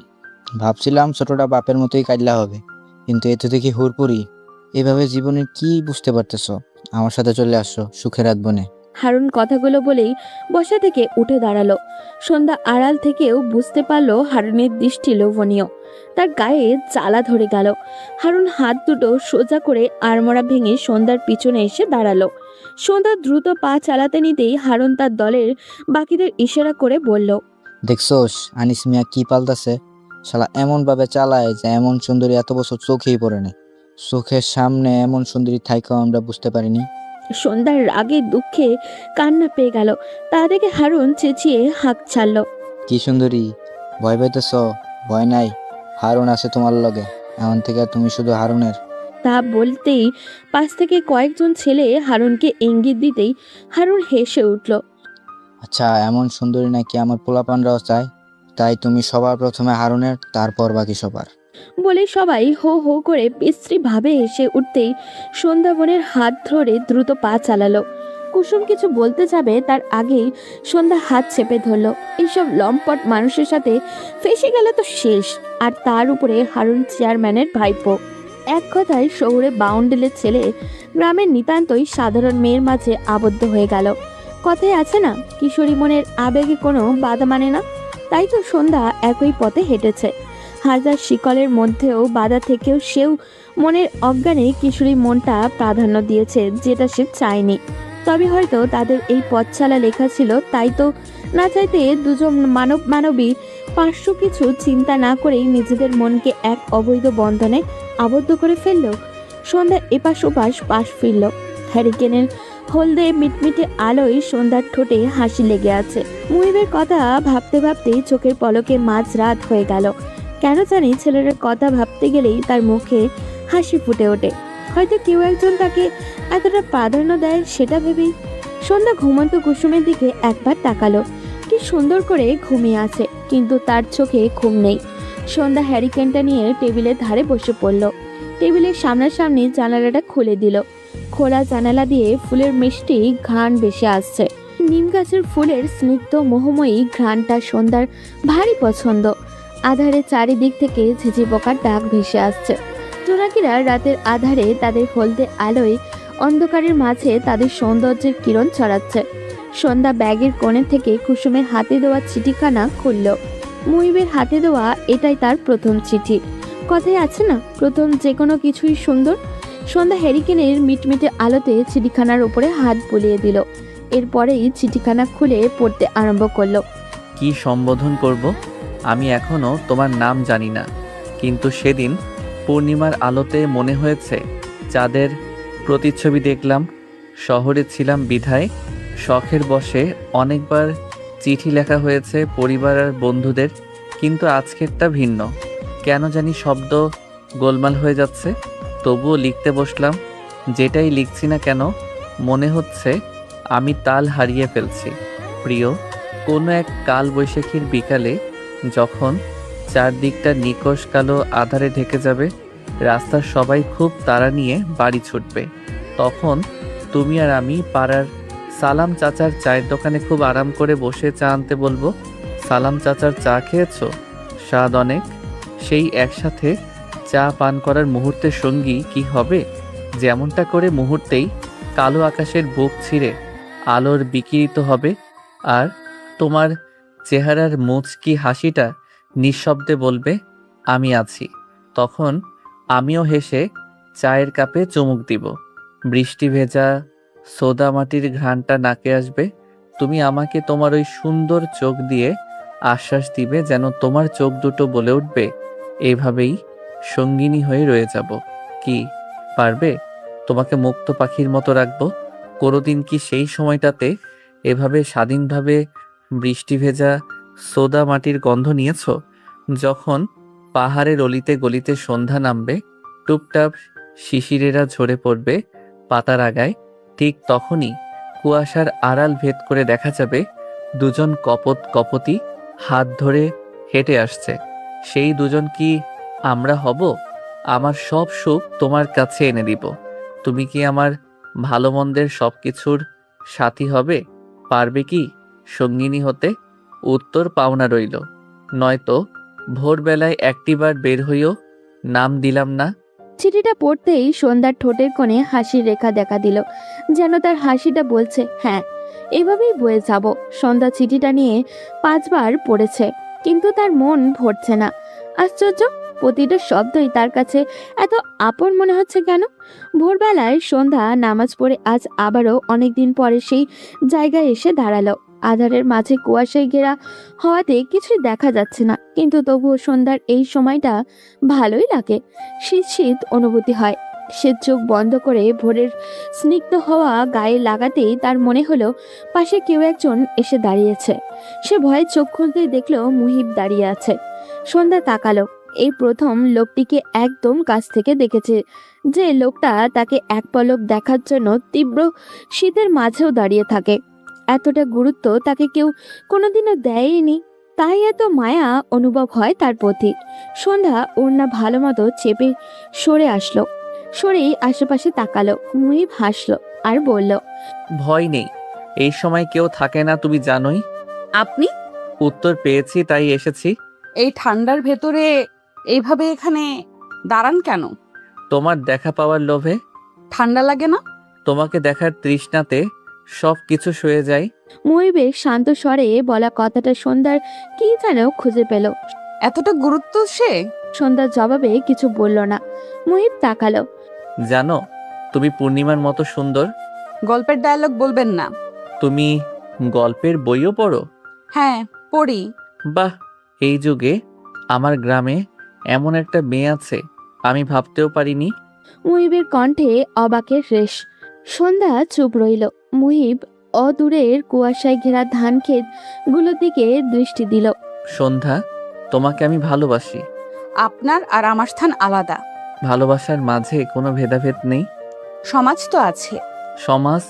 ভাবছিলাম ছোটটা বাপের মতোই কাজলা হবে, কিন্তু এতে দেখি হুড়পুরি। এভাবে জীবনে কি বুঝতে পারতেছো? আমার সাথে চলে আসছো, সুখে রাত বনে। হারুন কথাগুলো বলেই বসা থেকে উঠে দাঁড়ালো। সন্ধ্যা আড়াল থেকেও বুঝতে পারলো হারুনের দৃষ্টি লোভনীয়। তার গায়ে জ্বালা ধরে গেল। হারুন হাত দুটো সোজা করে আড়মোড়া ভেঙে সন্ধ্যার পিছনে এসে দাঁড়ালো। সন্ধ্যা দ্রুত পা চালাতে নিতেই হারুন তার দলের বাকিদের ইশারা করে বলল, দেখছোস আনিস মিয়া কি পাল্টাছে? শালা এমন ভাবে চালায় যে এমন সুন্দরী এত বছর চোখেই পড়ে নাই। চোখের সামনে এমন সুন্দরী থাইকেও আমরা বুঝতে পারিনি। সন্ধ্যার রাগে দুঃখে কান্না পেয়ে গেল। তা দেখে হারুন চেঁচিয়ে হাঁক ছাড়ল, কি সুন্দরী, ভয় পাইতেছ? ভয় নাই, হারুন আছে তোমার লগে। এখন থেকে তুমি শুধু হারুনের। তা বলতেই পাশ থেকে কয়েকজন ছেলে হারুনকে ইঙ্গিত দিতেই হারুন হেসে উঠল। আচ্ছা, এমন সুন্দরী নাকি আমার পোলাপানরাও চায়? তাই তুমি সবার প্রথমে হারুনের, তারপর বাকি সবার। বলে সবাই হো হো করে বিশ্রী ভাবে এসে উঠতেই সন্ধ্যা বোনের হাত ধরে দ্রুত পা চালালো। কুসুম কিছু বলতে যাবে তার আগেই সন্ধ্যা হাত চেপে ধরলো। এইসব লম্পট মানুষের সাথে ফেসে গেলে তো শেষ। আর তার উপরে হারুন চেয়ারম্যানের ভাইপো। এক কথায় শহুরে বাউন্ডেলের ছেলে গ্রামের নিতান্তই সাধারণ মেয়ের মাঝে আবদ্ধ হয়ে গেল। কথায় আছে না, কিশোরী মনের আবেগে কোনো বাধা মানে না। তাই তো সন্ধ্যা একই পথে হেঁটেছে। হাজার শিকলের মধ্যেও বাধা থেকেও সেও মনের অজ্ঞানে কিশোরী মনটা প্রাধান্য দিয়েছে, যেটা সে চায়নি। তবে হয়তো তাদের এই পথছালা লেখা ছিল, তাই তো না চাইতে দুজন মানবী পার্শ্ব কিছু চিন্তা না করেই নিজেদের মনকে এক অবৈধ বন্ধনে আবদ্ধ করে ফেলল। সন্ধ্যা এপাশ ওপাশ পাশ ফিরল। হ্যারিকেনের হলদে মিটমিটে আলোয় সন্ধ্যার ঠোঁটে হাসি লেগে আছে। মুহিবের কথা ভাবতে ভাবতেই চোখের পলকে মাঝ রাত হয়ে গেল। কেন জানি ছেলেটার কথা ভাবতে গেলেই তার মুখে হাসি ফুটে ওঠে। হয়তো কেউ একজন তাকে এতটা প্রাধান্য দেয় সেটা ভেবেই। সন্ধ্যা ঘুমন্ত কুসুমের দিকে একবার তাকালো। কি সুন্দর করে ঘুমিয়ে আছে, কিন্তু তার চোখে ঘুম নেই। সন্ধ্যা হ্যারিকেনটা নিয়ে টেবিলের ধারে বসে পড়ল। টেবিলের সামনাসামনি জানালাটা খুলে দিল। খোলা জানালা দিয়ে ফুলের মিষ্টি ঘ্রাণ ভেসে আসছে। নিম গাছের ফুলের স্নিগ্ধ মোহময়ী ঘ্রাণটা সন্ধ্যার ভারী পছন্দ। আধারে চারিদিক থেকে ঝিঝি পোকার ডাক ভেসে আসছে। জোনাকিরা রাতের আধারে তাদের হলদে আলোয় অন্ধকারের মাঝে তাদের সৌন্দর্যের কিরণ ছড়াচ্ছে। সন্ধ্যা ব্যাগের কোণে থেকে কুসুমের হাতে দেওয়া চিঠিখানা খুলল। মুহিবের হাতে দেওয়া এটাই তার প্রথম চিঠি। কথায় আছে না, প্রথম যে কোনো কিছুই সুন্দর। সন্ধ্যা হ্যারিকেনের মিটমিটে আলোতে চিঠিখানার উপরে হাত বুলিয়ে দিল। এরপরেই চিঠিখানা খুলে পড়তে আরম্ভ করলো। কি সম্বোধন করব? আমি এখনো তোমার নাম জানি না, কিন্তু সেদিন পূর্ণিমার আলোতে মনে হয়েছে চাঁদের প্রতিচ্ছবি দেখলাম। শহরে ছিলাম বিধায় শখের বশে অনেকবার চিঠি লেখা হয়েছে পরিবার আর বন্ধুদের, কিন্তু আজকেরটা ভিন্ন। কেন জানি শব্দ গোলমাল হয়ে যাচ্ছে। তবুও লিখতে বসলাম। যেটাই লিখছি না কেন মনে হচ্ছে আমি তাল হারিয়ে ফেলছি। প্রিয়, কোনো এক কাল বৈশাখীর বিকালে যখন চারদিকটা নিকশ কালো আধারে ঢেকে যাবে, রাস্তার সবাই খুব তাড়া নিয়ে বাড়ি ছুটবে, তখন তুমি আর আমি পাড়ার সালাম চাচার চায়ের দোকানে খুব আরাম করে বসে চা আনতে বলবো। সালাম চাচার চা খেয়েছো? স্বাদ অনেক। সেই একসাথে চা পান করার মুহূর্তের সঙ্গী কি হবে? যেমনটা করে মুহূর্তেই কালো আকাশের বুক ছিঁড়ে আলোর বিকিরিত হবে, আর তোমার চেহারার মুচকি হাসিটা নিঃশব্দে বলবে আমি আছি। তখন আমিও হেসে চায়ের কাপে চুমুক দিব। বৃষ্টি ভেজা সোদা মাটির ঘ্রাণটা নাকে আসবে। তুমি আমাকে তোমার ওই সুন্দর চোখ দিয়ে আশ্বাস দিবে, যেন তোমার চোখ দুটো বলে উঠবে এইভাবেই সঙ্গিনী হয়ে রয়ে যাব। কি পারবে? তোমাকে মুক্ত পাখির মতো রাখবো। কোনোদিন কি সেই সময়টাতে এভাবে স্বাধীনভাবে বৃষ্টি ভেজা সোদা মাটির গন্ধ নিয়েছ? যখন পাহাড়ের অলিতে গলিতে সন্ধ্যা নামবে, টুপটাপ শিশিরেরা ঝরে পড়বে পাতার আগায়, ঠিক তখনই কুয়াশার আড়াল ভেদ করে দেখা যাবে দুজন কপতি হাত ধরে হেঁটে আসছে। সেই দুজন কি আমরা হব? আমার সব সুখ তোমার কাছে এনে দিব। তুমি কি আমার ভালো মন্দের সব কিছুর সাথী হবে? পারবে কি সঙ্গিনী হতে? উত্তর পাওনা রইল। নয়তো ভোরবেলায় একটিবার বের হইও, নাম দিলাম না। চিঠিটা পড়তেই সন্ধ্যার ঠোঁটের কোণে হাসির রেখা দেখা দিল, যেন তার হাসিটা বলছে হ্যাঁ, এভাবেই বয়ে যাব। সন্ধ্যা চিঠিটা নিয়ে 5 বার পড়েছে, কিন্তু তার মন ভরছে না। আশ্চর্য, প্রতিটা শব্দই তার কাছে এত আপন মনে হচ্ছে কেন? ভোরবেলায় সন্ধ্যা নামাজ পড়ে আজ আবারও অনেকদিন পরে সেই জায়গায় এসে দাঁড়ালো। আধারের মাঝে কুয়াশায় ঘেরা হওয়াতে কিছুই দেখা যাচ্ছে না, কিন্তু তবুও সন্ধ্যার এই সময়টা ভালোই লাগে। শীত শীত অনুভূতি হয়। সে চোখ বন্ধ করে ভোরের স্নিগ্ধ হওয়া গায়ে লাগাতেই তার মনে হলো পাশে কেউ একজন এসে দাঁড়িয়েছে। সে ভয়ে চোখ খুলতেই দেখলো মুহিব দাঁড়িয়ে আছে। সন্ধ্যা তাকালো। এই প্রথম লোকটিকে একদম কাছ থেকে দেখেছে, যে লোকটা তাকে এক পলক দেখার জন্য তীব্র শীতের মাঝেও দাঁড়িয়ে থাকে। এতটা গুরুত্ব তাকে কেউ কোনোদিনও দেয়নি, তাই এত মায়া অনুভব হয় তার প্রতি। সন্ধ্যা ওড়না ভালো মতো চেপে সরে আসলো। সরেই আশেপাশে তাকালো। মুহিব হাসলো আর বলল, ভয় নেই, এই সময় কেউ থাকে না, তুমি জানোই। আপনি উত্তর পেয়েছি তাই এসেছি। এই ঠান্ডার ভেতরে এইভাবে এখানে দাঁড়ান কেন? তোমার দেখা পাওয়ার লোভে। ঠান্ডা লাগে না? তোমাকে দেখার তৃষ্ণাতে সব কিছু সয়ে যায়। মুহিবের শান্ত স্বরে বলা কথাটা সন্ধ্যার কি যেন খুঁজে পেল। এতটা গুরুত্ব সে? সন্ধ্যার জবাবে কিছু বলল না। মুহিব তাকালো। জানো, তুমি পূর্ণিমার মতো সুন্দর। গল্পের ডায়লগ বলবেন না। তুমি গল্পের বইও পড়ো? হ্যাঁ, পড়ি। বাহ, এই যুগে আমার গ্রামে এমন একটা মেয়ে আছে, আমি ভাবতেও পারিনি। মুহিবের কণ্ঠে অবাকের রেশ। সন্ধ্যা চুপ রইল। মুহিব অদূরের কুয়াশায় ঘেরা ধান ক্ষেত গুলোর দিকে দৃষ্টি দিল। সন্ধ্যা, তোমাকে আমি ভালোবাসি। আপনার আর আমার স্থান আলাদা। ভালোবাসার মাঝে কোনো ভেদাভেদ নেই। সমাজ তো আছে। সমাজ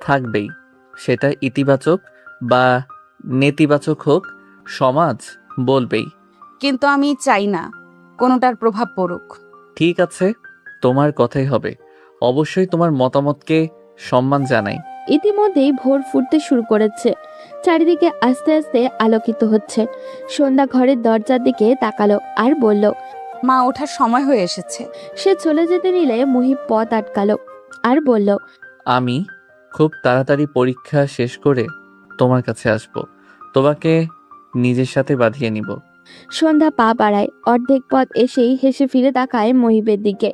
থাকবেই, সেটা ইতিবাচক বা নেতিবাচক হোক, সমাজ বলবেই। কিন্তু আমি চাই না কোনোটার প্রভাব পড়ুক। ঠিক আছে, তোমার কথাই হবে। অবশ্যই তোমার মতামতকে সম্মান জানাই। ইতিমধ্যেই ভোর ফুটতে শুরু করেছে। চারিদিকে আস্তে আস্তে আলোকিত হচ্ছে। সন্ধ্যা ঘরের দরজার দিকে তাকালো আর বলল, মা ওঠার সময় হয়ে এসেছে। সে চলে যেতে নিলে মুহিব পথ আটকালো আর বলল, আমি খুব তাড়াতাড়ি পরীক্ষা শেষ করে তোমার কাছে আসব, তোমাকে নিজের সাথে বাঁধিয়ে নিব। সন্ধ্যা পা বাড়ায়। অর্ধেক পথ এসেই হেসে ফিরে তাকায় মুহিবের দিকে।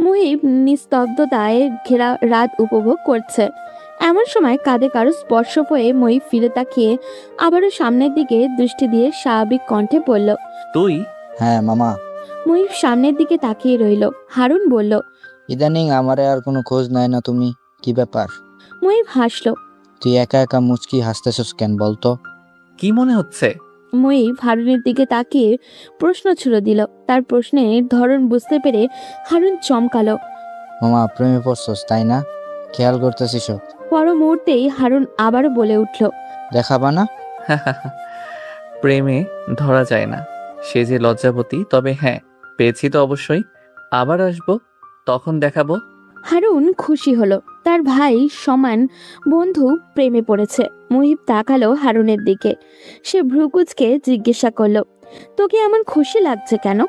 মুহিব নিস্তব্ধতায় ঘেরা রাত উপভোগ করছে। এমন সময় কাঁধে কারো স্পর্শ হয়ে মুহিব ফিরে তাকিয়ে আবারও সামনের দিকে দৃষ্টি দিয়ে স্বাভাবিক কণ্ঠে বলল, তুই? হ্যাঁ মামা। মুহিব সামনের দিকে তাকিয়ে রইল। হারুন বলল, ইদানিং আমারে আর কোনো খোঁজ নাই না তুমি, কি ব্যাপার? মুহিব হাসল। তুই একা একা মুচকি হাসতেছস কেন বলতো? কি মনে হচ্ছে? মুহিব হারুনের দিকে তাকিয়ে প্রশ্ন ছুড়ে দিল। তার প্রশ্নের ধরন বুঝতে পেরে হারুন চমকালো। মামা প্রেমে পড়ছস তাই না? খেয়াল করতেছিস সব। পর মুহূর্তেই হারুন আবারও বলে উঠল, দেখাবা না? প্রেমে ধরা যায় না, সে যে লজ্জাবতী। তবে হ্যাঁ, পেয়েছি তো অবশ্যই। আবার আসবো, তখন দেখাবো। হারুন খুশি হলো। তার ভাই সমান বন্ধু প্রেমে পড়েছে। মুহিব তাকালো হারুনের দিকে। সে ভ্রুকুচকে জিজ্ঞাসা করলো, তোকে এমন খুশি লাগছে কেন?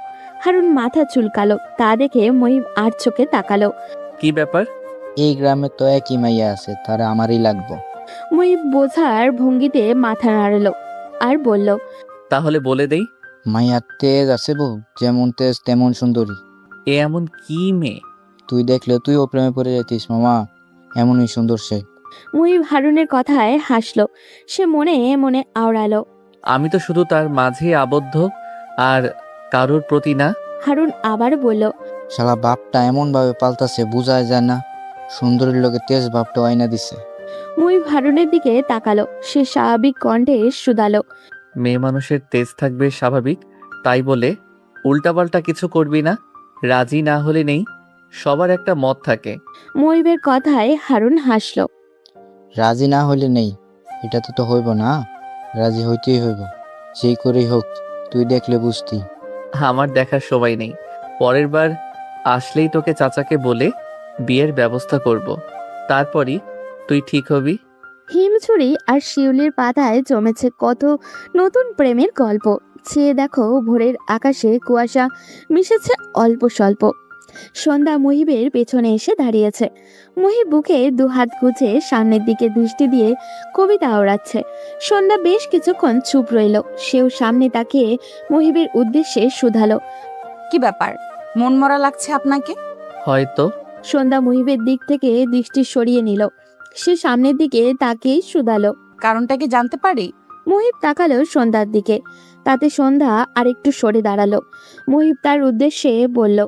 হারুন মাথা চুলকালো। তা দেখে মুহিব আর চোখে তাকালো। কি ব্যাপার? এই গ্রামে তো একই মাইয়া আছে, তারা আমারই লাগবো। মুহিব বোঝার ভঙ্গিতে মাথা নাড়ালো আর বলল, তাহলে বলে দেই। মাইয়া তেজ আছে বউ, যেমন তেজ তেমন সুন্দরী। এ এমন কি মেয়ে? তুই দেখলে তুইও প্রেমে পড়ে যেতিস মামা, এমনই সুন্দর সে। মুহিব হারুনের কথায় হাসলো। সে মনে মনে আওড়ালো, আমি তো শুধু তার মাঝে আবদ্ধ, আর কারোর প্রতি না। হারুন আবার বলল, শালা বাপটা এমন ভাবে পাল্টাছে বোঝাই যায় না, সুন্দরীর লোকে তেজ বাপটা আয়না দিছে। মুহিব হারুনের দিকে তাকালো। সে স্বাভাবিক কণ্ঠে শুধালো, মেয়ে মানুষের তেজ থাকবে স্বাভাবিক, তাই বলে উল্টাপাল্টা কিছু করবি না। রাজি না হলে নেই, সবার একটা মত থাকে। মুহিবের কথায় হারুন হাসলো। রাজি না হইলে নেই, এটা তো হইব না, রাজি হইতেই হইব, যেই করেই হোক। তুই দেখলে বুঝতি। আমার দেখার সময় নেই, পরের বার আসলেই তোকে চাচাকে বলে বিয়ের ব্যবস্থা করব। তারপরই তুই ঠিক হবি। হিমছড়ি আর শিউলির পাতায় জমেছে কত নতুন প্রেমের গল্প। চেয়ে দেখো ভোরের আকাশে কুয়াশা মিশেছে অল্প স্বল্প। সন্ধ্যা মুহিবের পেছনে এসে দাঁড়িয়েছে। মুহিব বুকে দুহাত গুজে সামনের দিকে দৃষ্টি দিয়ে কবিতা ওড়াচ্ছে। সন্ধ্যা বেশ কিছুক্ষণ চুপ রইল। সেও সামনে তাকিয়ে মুহিবের উদ্দেশ্যে শুধালো, কি ব্যাপার, মন মরা লাগছে আপনাকে? হয়তো। সন্ধ্যা মুহিবের দিক থেকে দৃষ্টি সরিয়ে নিল। সে সামনের দিকে তাকিয়ে শুধালো, কারণটা কি জানতে পারি? মুহিব তাকালো সন্ধ্যার দিকে। তাতে সন্ধ্যা আরেকটু সরে দাঁড়ালো। মুহিব তার উদ্দেশ্যে বলল,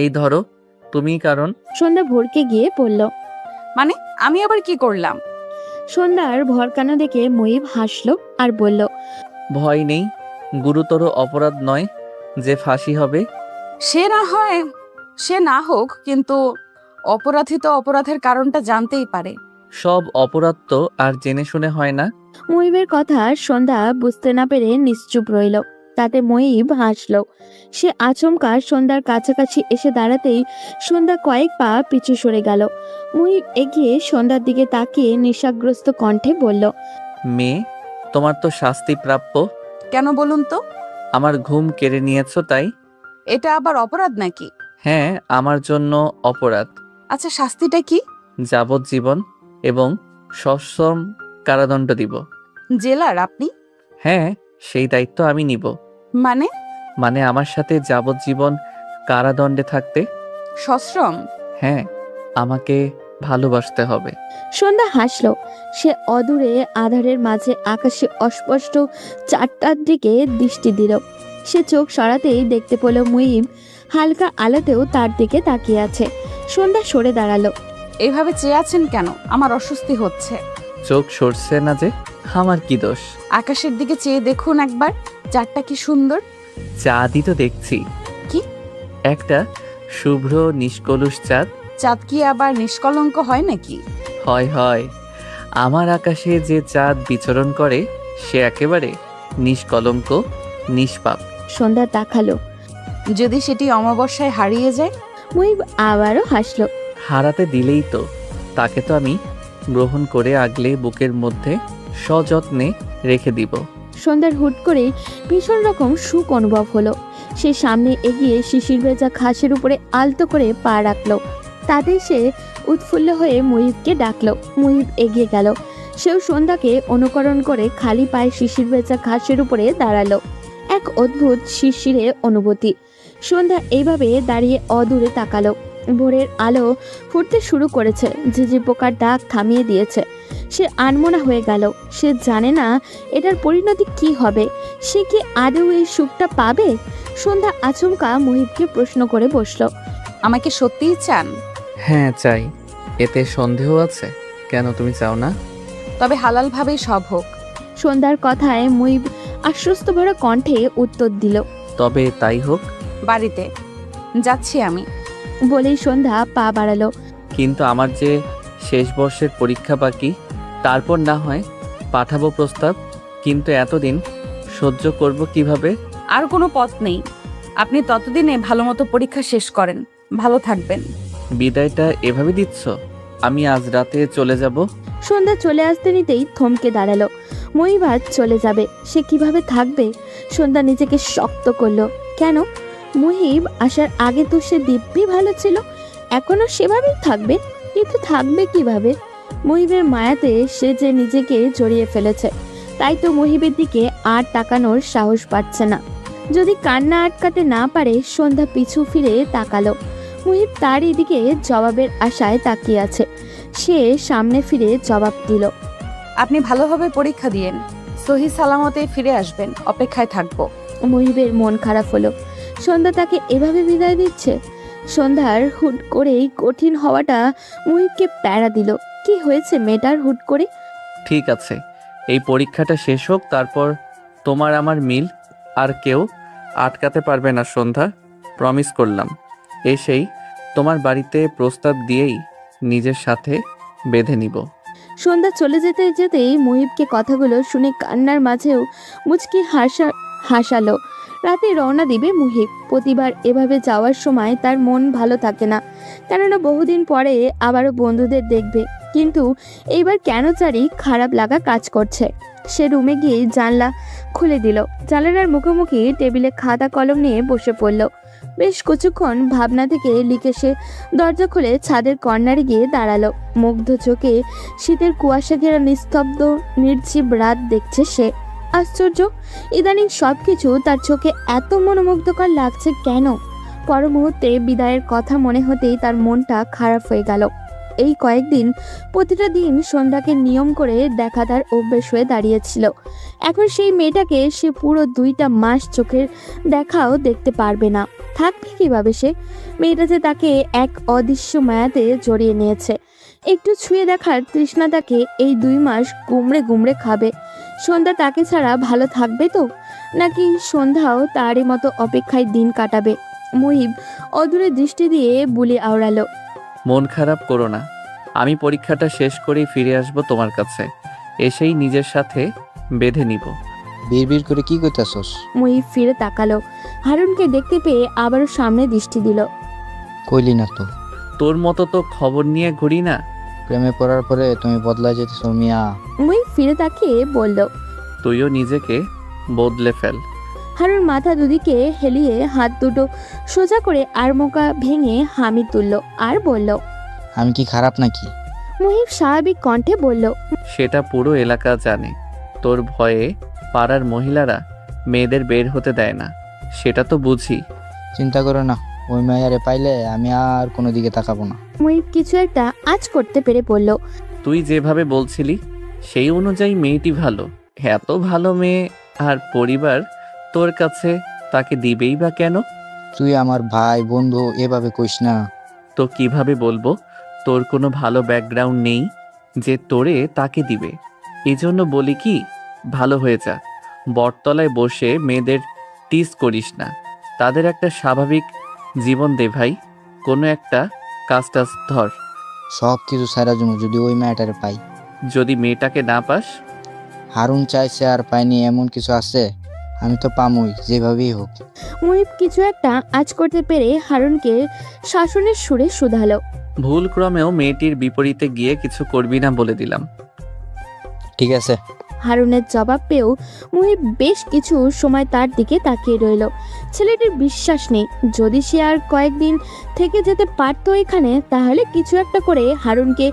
এই ধরো, তুমি কারণ। সন্ধ্যা ভরকে গিয়ে বলল। মানে আমি আবার কি করলাম? সন্ধ্যার ভরকানো দেখে মুহিব হাসলো আর বলল, ভয় নেই, গুরুতর অপরাধ নয় যে ফাঁসি হবে। সে না হোক, কিন্তু অপরাধী তো অপরাধের কারণটা জানতেই পারে। সব অপরাধ তো আর জেনে শুনে হয় না। মুহিবের কথা সন্ধ্যা বুঝতে না পেরে নিশ্চুপ রইল। তাতে মুহিব হাসলো। সে আচমকা সন্ধ্যার কাছাকাছি এসে দাঁড়াতেই সন্ধ্যা কয়েক পা পিছু সরে গেল। মুহিব এগিয়ে সন্ধ্যার দিকে তাকিয়ে নেশাগ্রস্ত কণ্ঠে বলল, মেয়ে, তোমার তো শাস্তি প্রাপ্য। কেন বলুন তো? আমার ঘুম কেড়ে নিয়েছো তাই। এটা আবার অপরাধ নাকি? হ্যাঁ, আমার জন্য অপরাধ। আচ্ছা, শাস্তিটা কি? যাবজ্জীবন এবং সশ্রম কারাদণ্ড দিব। জেলার আপনি? হ্যাঁ, সেই দায়িত্ব আমি নিব। মানে? মানে আমার সাথে যাবজ্জীবন কারাদণ্ডে থাকতে। সশ্রম? হ্যাঁ, আমাকে ভালোবাসতে হবে। সন্ধ্যা হাসল। সে অদূরে আধারের মাঝে আকাশে অস্পষ্ট চারটার দিকে দৃষ্টি দিল। সে চোখ সরাতেই দেখতে পেল মুহিব হালকা আলোতেও তার দিকে তাকিয়ে আছে। সন্ধ্যা সরে দাঁড়ালো। এইভাবে চেয়ে আছেন কেন? আমার অস্বস্তি হচ্ছে। চোখ সরছে না যে? আমার কি দোষ? আকাশের দিকে চেয়ে দেখুন একবার, চাঁদটা কি সুন্দর। চাঁদই তো দেখছি। কি? একটা শুভ্র নিষ্কলুষ চাঁদ। চাঁদ কি আবার নিষ্কলঙ্ক হয় নাকি? হয় হয়, আমার আকাশে যে চাঁদ বিচরণ করে সে একেবারে নিষ্কলঙ্ক, নিষ্পাপ। সন্ধ্যা তাকালো। যদি সেটি অমাবস্যায় হারিয়ে যায়? মুহিব আবারও হাসলো। হারাতে দিলেই তো, তাকে তো আমি গ্রহণ করে আগলে বুকের মধ্যে সযত্নে রেখে দিব। সন্ধ্যার হুট করে ভীষণ রকম সুখ অনুভব হলো। সে সামনে এগিয়ে শিশির ভেজা ঘাসের উপরে আলতো করে পা রাখলো। তাতেই সে উৎফুল্ল হয়ে মুহিবকে ডাকলো। মুহিব এগিয়ে গেল। সেও সন্ধ্যাকে অনুকরণ করে খালি পায়ে শিশির ভেজা ঘাসের উপরে দাঁড়ালো। এক অদ্ভুত শিরশিরে অনুভূতি। সন্ধ্যা এইভাবে দাঁড়িয়ে অদূরে তাকালো। ভোরের আলো ফুটতে শুরু করেছে। ঝিঝি পোকার ডাক থামিয়ে দিয়েছে। সে আনমনা হয়ে গেল। সে জানে না এটার পরিণতি কি হবে। সে কি আদৌ এই সুখটা পাবে? সন্ধ্যা আচমকা মুহিবকে প্রশ্ন করে বসলো। আমাকে সত্যিই চান? হ্যাঁ চাই। এতে সন্দেহ আছে? কেন তুমি চাও না? তবে হালালভাবেই সব হোক। সন্ধ্যার কথায় মুহিব আশ্বস্ত ভরা কণ্ঠে উত্তর দিল। তবে তাই হোক। বাড়িতে যাচ্ছি আমি। বলেই সন্ধ্যা পা বাড়ালো। কিন্তু আমার যে শেষ বর্ষের পরীক্ষা বাকি, তারপর না হয় পাঠাবো প্রস্তাব। কিন্তু এতদিন সহ্য করব কিভাবে? আর কোনো পথ নেই। আপনি ততদিনে ভালো মতো পরীক্ষা শেষ করেন। ভালো থাকবেন। বিদায়টা এভাবে দিচ্ছ? আমি আজ রাতে চলে যাব। সন্ধ্যা চলে আসতে নিতেই থমকে দাঁড়ালো। মুহিব আজ চলে যাবে। সে কিভাবে থাকবে? সন্ধ্যা নিজেকে শক্ত করলো। কেন? মুহিব আসার আগে তো সে দিব্যি ভালো ছিল। এখনো সেভাবেই থাকবে, কিন্তু থাকবে কিভাবে? মুহিবের মায়াতে সে যে নিজেকে জড়িয়ে ফেলেছে, তাই তো মুহিবের দিকে আর তাকানোর সাহস পাচ্ছে না। যদি কান্না আটকাতে না পারে, সন্ধ্যা পিছু ফিরে তাকালো। মুহিব তার এদিকে জবাবের আশায় তাকিয়ে আছে। সে সামনে ফিরে জবাব দিল। আপনি ভালোভাবে পরীক্ষা দিয়েন, সহি সালামতে ফিরে আসবেন। অপেক্ষায় থাকবো। মুহিবের মন খারাপ হলো। সন্ধ্যা তাকে এভাবে বিদায় দিচ্ছে। সন্ধ্যার হুট করেই কঠিন হওয়াটা মুহিবকে প্যারা দিল। কি হয়েছে মেয়েটার হুট করে? ঠিক আছে, এই পরীক্ষাটা শেষ হোক, তারপর তোমার আমার মিল আর কেউ আটকাতে পারবে না সন্ধ্যা। প্রমিস করলাম। এসেই তোমার বাড়িতে প্রস্তাব দিয়েই নিজের সাথে বেঁধে নিব। সন্ধ্যা চলে যেতে যেতেই মুহিবকে কথাগুলো শুনে কান্নার মাঝেও মুচকি হাসালো। রাতে রওনা দিবে মুহিব। প্রতিবার এভাবে যাওয়ার সময় তার মন ভালো থাকে না, কেননা বহুদিন পরে আবারও বন্ধুদের দেখবে। কিন্তু এইবার কেন জানি খারাপ লাগা কাজ করছে। সে রুমে গিয়ে জানলা খুলে দিল। জানালার মুখোমুখি টেবিলে খাতা কলম নিয়ে বসে পড়ল। বেশ কিছুক্ষণ ভাবনা থেকে লিখে সে দরজা খুলে ছাদের কর্নারে গিয়ে দাঁড়ালো। মুগ্ধ চোখে শীতের কুয়াশা ঘেরা নিস্তব্ধ নির্জীব রাত দেখছে সে। আশ্চর্য, ইদানিং সবকিছু তার চোখে এত মনোমুগ্ধকর লাগছে কেন? পর মুহূর্তে বিদায়ের কথা মনে হতেই তার মনটা খারাপ হয়ে গেল। এই কয়েকদিন প্রতিটা দিন সন্ধ্যাকে নিয়ম করে দেখা তার অভ্যেস হয়ে দাঁড়িয়েছিল। এখন সেই মেয়েটাকে সে পুরো 2টা মাস চোখের দেখাও দেখতে পারবে না। থাকবে কিভাবে সে? মেয়েটা যে তাকে এক অদৃশ্য মায়াতে জড়িয়ে নিয়েছে। একটু ছুঁয়ে দেখার তৃষ্ণা তাকে এই 2 মাস গুমড়ে গুমড়ে খাবে। সন্ধ্যা তাকে ছাড়া ভালো থাকবে তো, নাকি সন্ধ্যাও তারই মতো অপেক্ষায় দিন কাটাবে? মুহিব অদূরে দৃষ্টি দিয়ে বুলি আওড়ালো। মন খারাপ করো না, আমি পরীক্ষাটা শেষ করেই ফিরে আসব তোমার কাছে। এসেই নিজের সাথে বেঁধে নিব। বিড়বিড় করে কি করতেছস? মুহিব ফিরে তাকালো। হারুনকে দেখতে পেয়ে আবারও সামনে দৃষ্টি দিল। কইলি না তো, তোর মতো তো খবর নিয়ে ঘুরি না। প্রেমে পড়ার পরে তুমি বদলায় যেতেছো মিয়া। মুহিব ফিরে তাকিয়ে বলল। তুইও নিজেকে বদলে ফেল। হারুন মাথা দুদিকে হেলিয়ে হাত দুটো সোজা করে আড়মোকা ভেঙে হামি তুলল আর বলল। আমি কি খারাপ নাকি? মুহিব স্বাভাবিক কণ্ঠে বলল, সেটা পুরো এলাকা জানে। তোর ভয়ে পাড়ার মহিলারা মেয়েদের বের হতে দেয় না, সেটা তো বুঝি। চিন্তা করো না, ওই মায়ারে পাইলে আমি আর কোনো দিকে তাকাবো না। মুহিব কিছু একটা আঁচ করতে পেরে বলল, তুই যেভাবে বলছিলি সেই অনুযায়ী মেয়েটি ভালো। এত ভালো মেয়ে আর পরিবার তোর কাছে তাকে দিবেই বা কেন? তুই আমার ভাই বন্ধু, এভাবে কইস না। তো কিভাবে বলবো তোর কোনো ভালো ব্যাকগ্রাউন্ড নেই যে তোরে তাকে দিবে? এজন্য বলি কি, ভালো হয়ে যা। বটতলায় বসে মেয়েদের টিস করিস না, তাদের একটা স্বাভাবিক জীবন দে ভাই। কোনো একটা কাজ টাজ ধর। সব কিছু সারা জন্য যদি ওই মেয়েটারে পাই। যদি মেয়েটাকে না পাস? হারুন চাইছে আর পাইনি এমন কিছু আছে? আমি তো পামই, যেভাবেই হোক। মুহিব কিছু একটা আঁচ করতে পেরে হারুনকে শাসনের সুরে শুধালো। ভুল ক্রমেও মেয়েটির বিপরীতে গিয়ে কিছু করবি না বলে দিলাম। ঠিক আছে। হারুনের জবাব পেয়েও মুহিব বেশ কিছু সময় তার দিকে তাকিয়ে রইল। ছেলেটির বিশ্বাস নেই, যদি সে আর কয়েকদিন থেকে যেতে পারতো এখানে, তাহলে কিছু একটা করে হারুনকে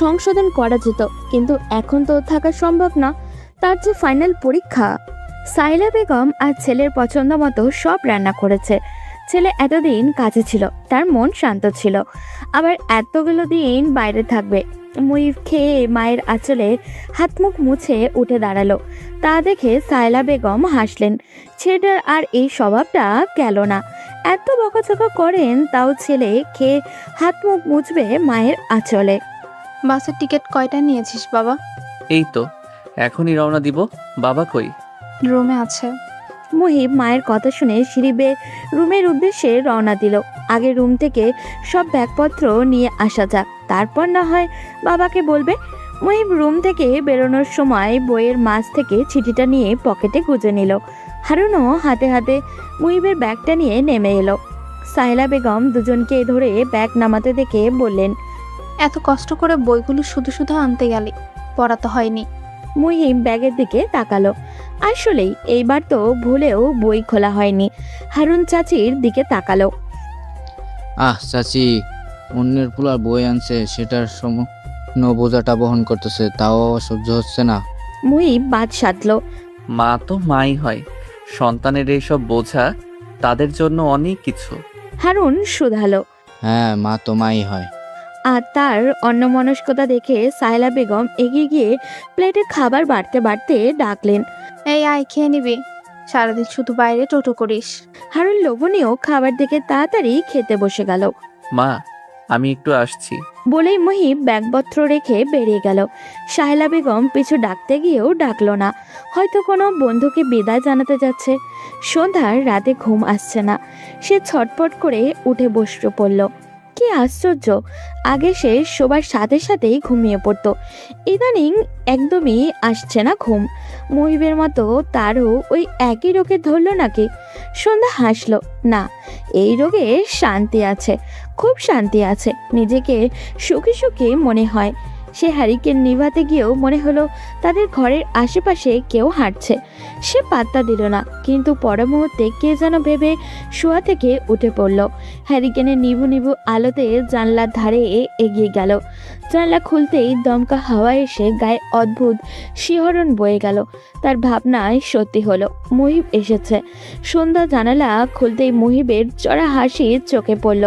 সংশোধন করা যেত। কিন্তু এখন তো থাকা সম্ভব না, তার যে ফাইনাল পরীক্ষা। সাইলা বেগম আর ছেলের পছন্দ মতো সব রান্না করেছে। ছেলে এতদিন কাছে ছিল, তার মন শান্ত ছিল, আবার এতগুলো দিন বাইরে থাকবে। মুহিব খেয়ে মায়ের আঁচলে হাত মুখ মুছে উঠে দাঁড়ালো। তা দেখে সাইলা বেগম হাসলেন। ছেলেটার আর এই স্বভাবটা গেল না। এত বকাঝকা করেন, তাও ছেলে খেয়ে হাত মুখ মুছবে মায়ের আঁচলে। বাসের টিকিট কয়টা নিয়েছিস বাবা? এই তো এখনই রওনা দিব। বাবা কই? রুমে আছে। মুহিব মায়ের কথা শুনে সিঁড়ি বেয়ে রুমের উদ্দেশ্যে রওনা দিল। আগে রুম থেকে সব ব্যাগপত্র নিয়ে আসা যাক, তারপর না হয় বাবাকে বলবে। মুহিব রুম থেকে বেরোনোর সময় বইয়ের মাঝ থেকে চিঠিটা নিয়ে পকেটে গুজে নিল। হারুনও হাতে হাতে মুহিবের ব্যাগটা নিয়ে নেমে এলো। সাহেলা বেগম দুজনকে ধরে ব্যাগ নামাতে দেখে বললেন, এত কষ্ট করে বইগুলো শুধু শুধু আনতে গেলি, পড়া তো হয়নি। মুহিব ব্যাগের দিকে তাকালো। আসলেই এইবার তো ভুলেও বই খোলা হয়নি। হারুন চাচির দিকে তাকালো। চাচি, অন্যের পোলার বই আনছে, সেটার বোঝাটা বহন করতেছে, তাও সহ্য হচ্ছে না। মুহিব বাদ সাধলো। মা তো মাই হয়, সন্তানের এইসব বোঝা তাদের জন্য অনেক কিছু। হারুন শুধালো। হ্যাঁ, মা তো মাই হয়। আর তার অন্যমনস্কতা দেখে সাহেলা বেগম এগিয়ে গিয়ে প্লেটে খাবার বাড়তে বাড়তে ডাকলেন, এই আয়, খেয়ে নিবি। সারাদিন শুধু বাইরে টোটো করিস। হারুন লোভনীয় খাবার দেখে তাড়াতাড়ি খেতে বসে গেল। মা, আমি একটু আসছি। বলেই মুহিব ব্যাগপত্র রেখে বেরিয়ে গেল। সাহেলা বেগম পিছু ডাকতে গিয়েও ডাকলো না, হয়তো কোনো বন্ধুকে বিদায় জানাতে যাচ্ছে। সন্ধ্যার রাতে ঘুম আসছে না, সে ছটপট করে উঠে বসে পড়ল। কি আশ্চর্য, আগে সে শোবার সাথে সাথেই ঘুমিয়ে পড়তো, ইদানিং একদমই আসছে না ঘুম। মুহিবের মতো তারও ওই একই রোগে ধরল নাকি? সন্ধ্যা হাসলো। না, এই রোগে শান্তি আছে, খুব শান্তি আছে। নিজেকে সুখী সুখী মনে হয়। সে হ্যারিকেন নিভাতে গিয়েও মনে হলো তাদের ঘরের আশেপাশে কেউ হাঁটছে। সে পাত্তা দিল না, কিন্তু পর মুহূর্তে কে যেন ভেবে শোয়া থেকে উঠে পড়ল। হ্যারিকেনের নিভু নিভু আলোতে জানলার ধারে এগিয়ে গেল। জানলা খুলতেই দমকা হাওয়া এসে গায়ে অদ্ভুত শিহরণ বয়ে গেল। তার ভাবনায় সত্যি হলো, মুহিব এসেছে। সন্ধ্যা জানালা খুলতেই মুহিবের চড়া হাসি চোখে পড়ল।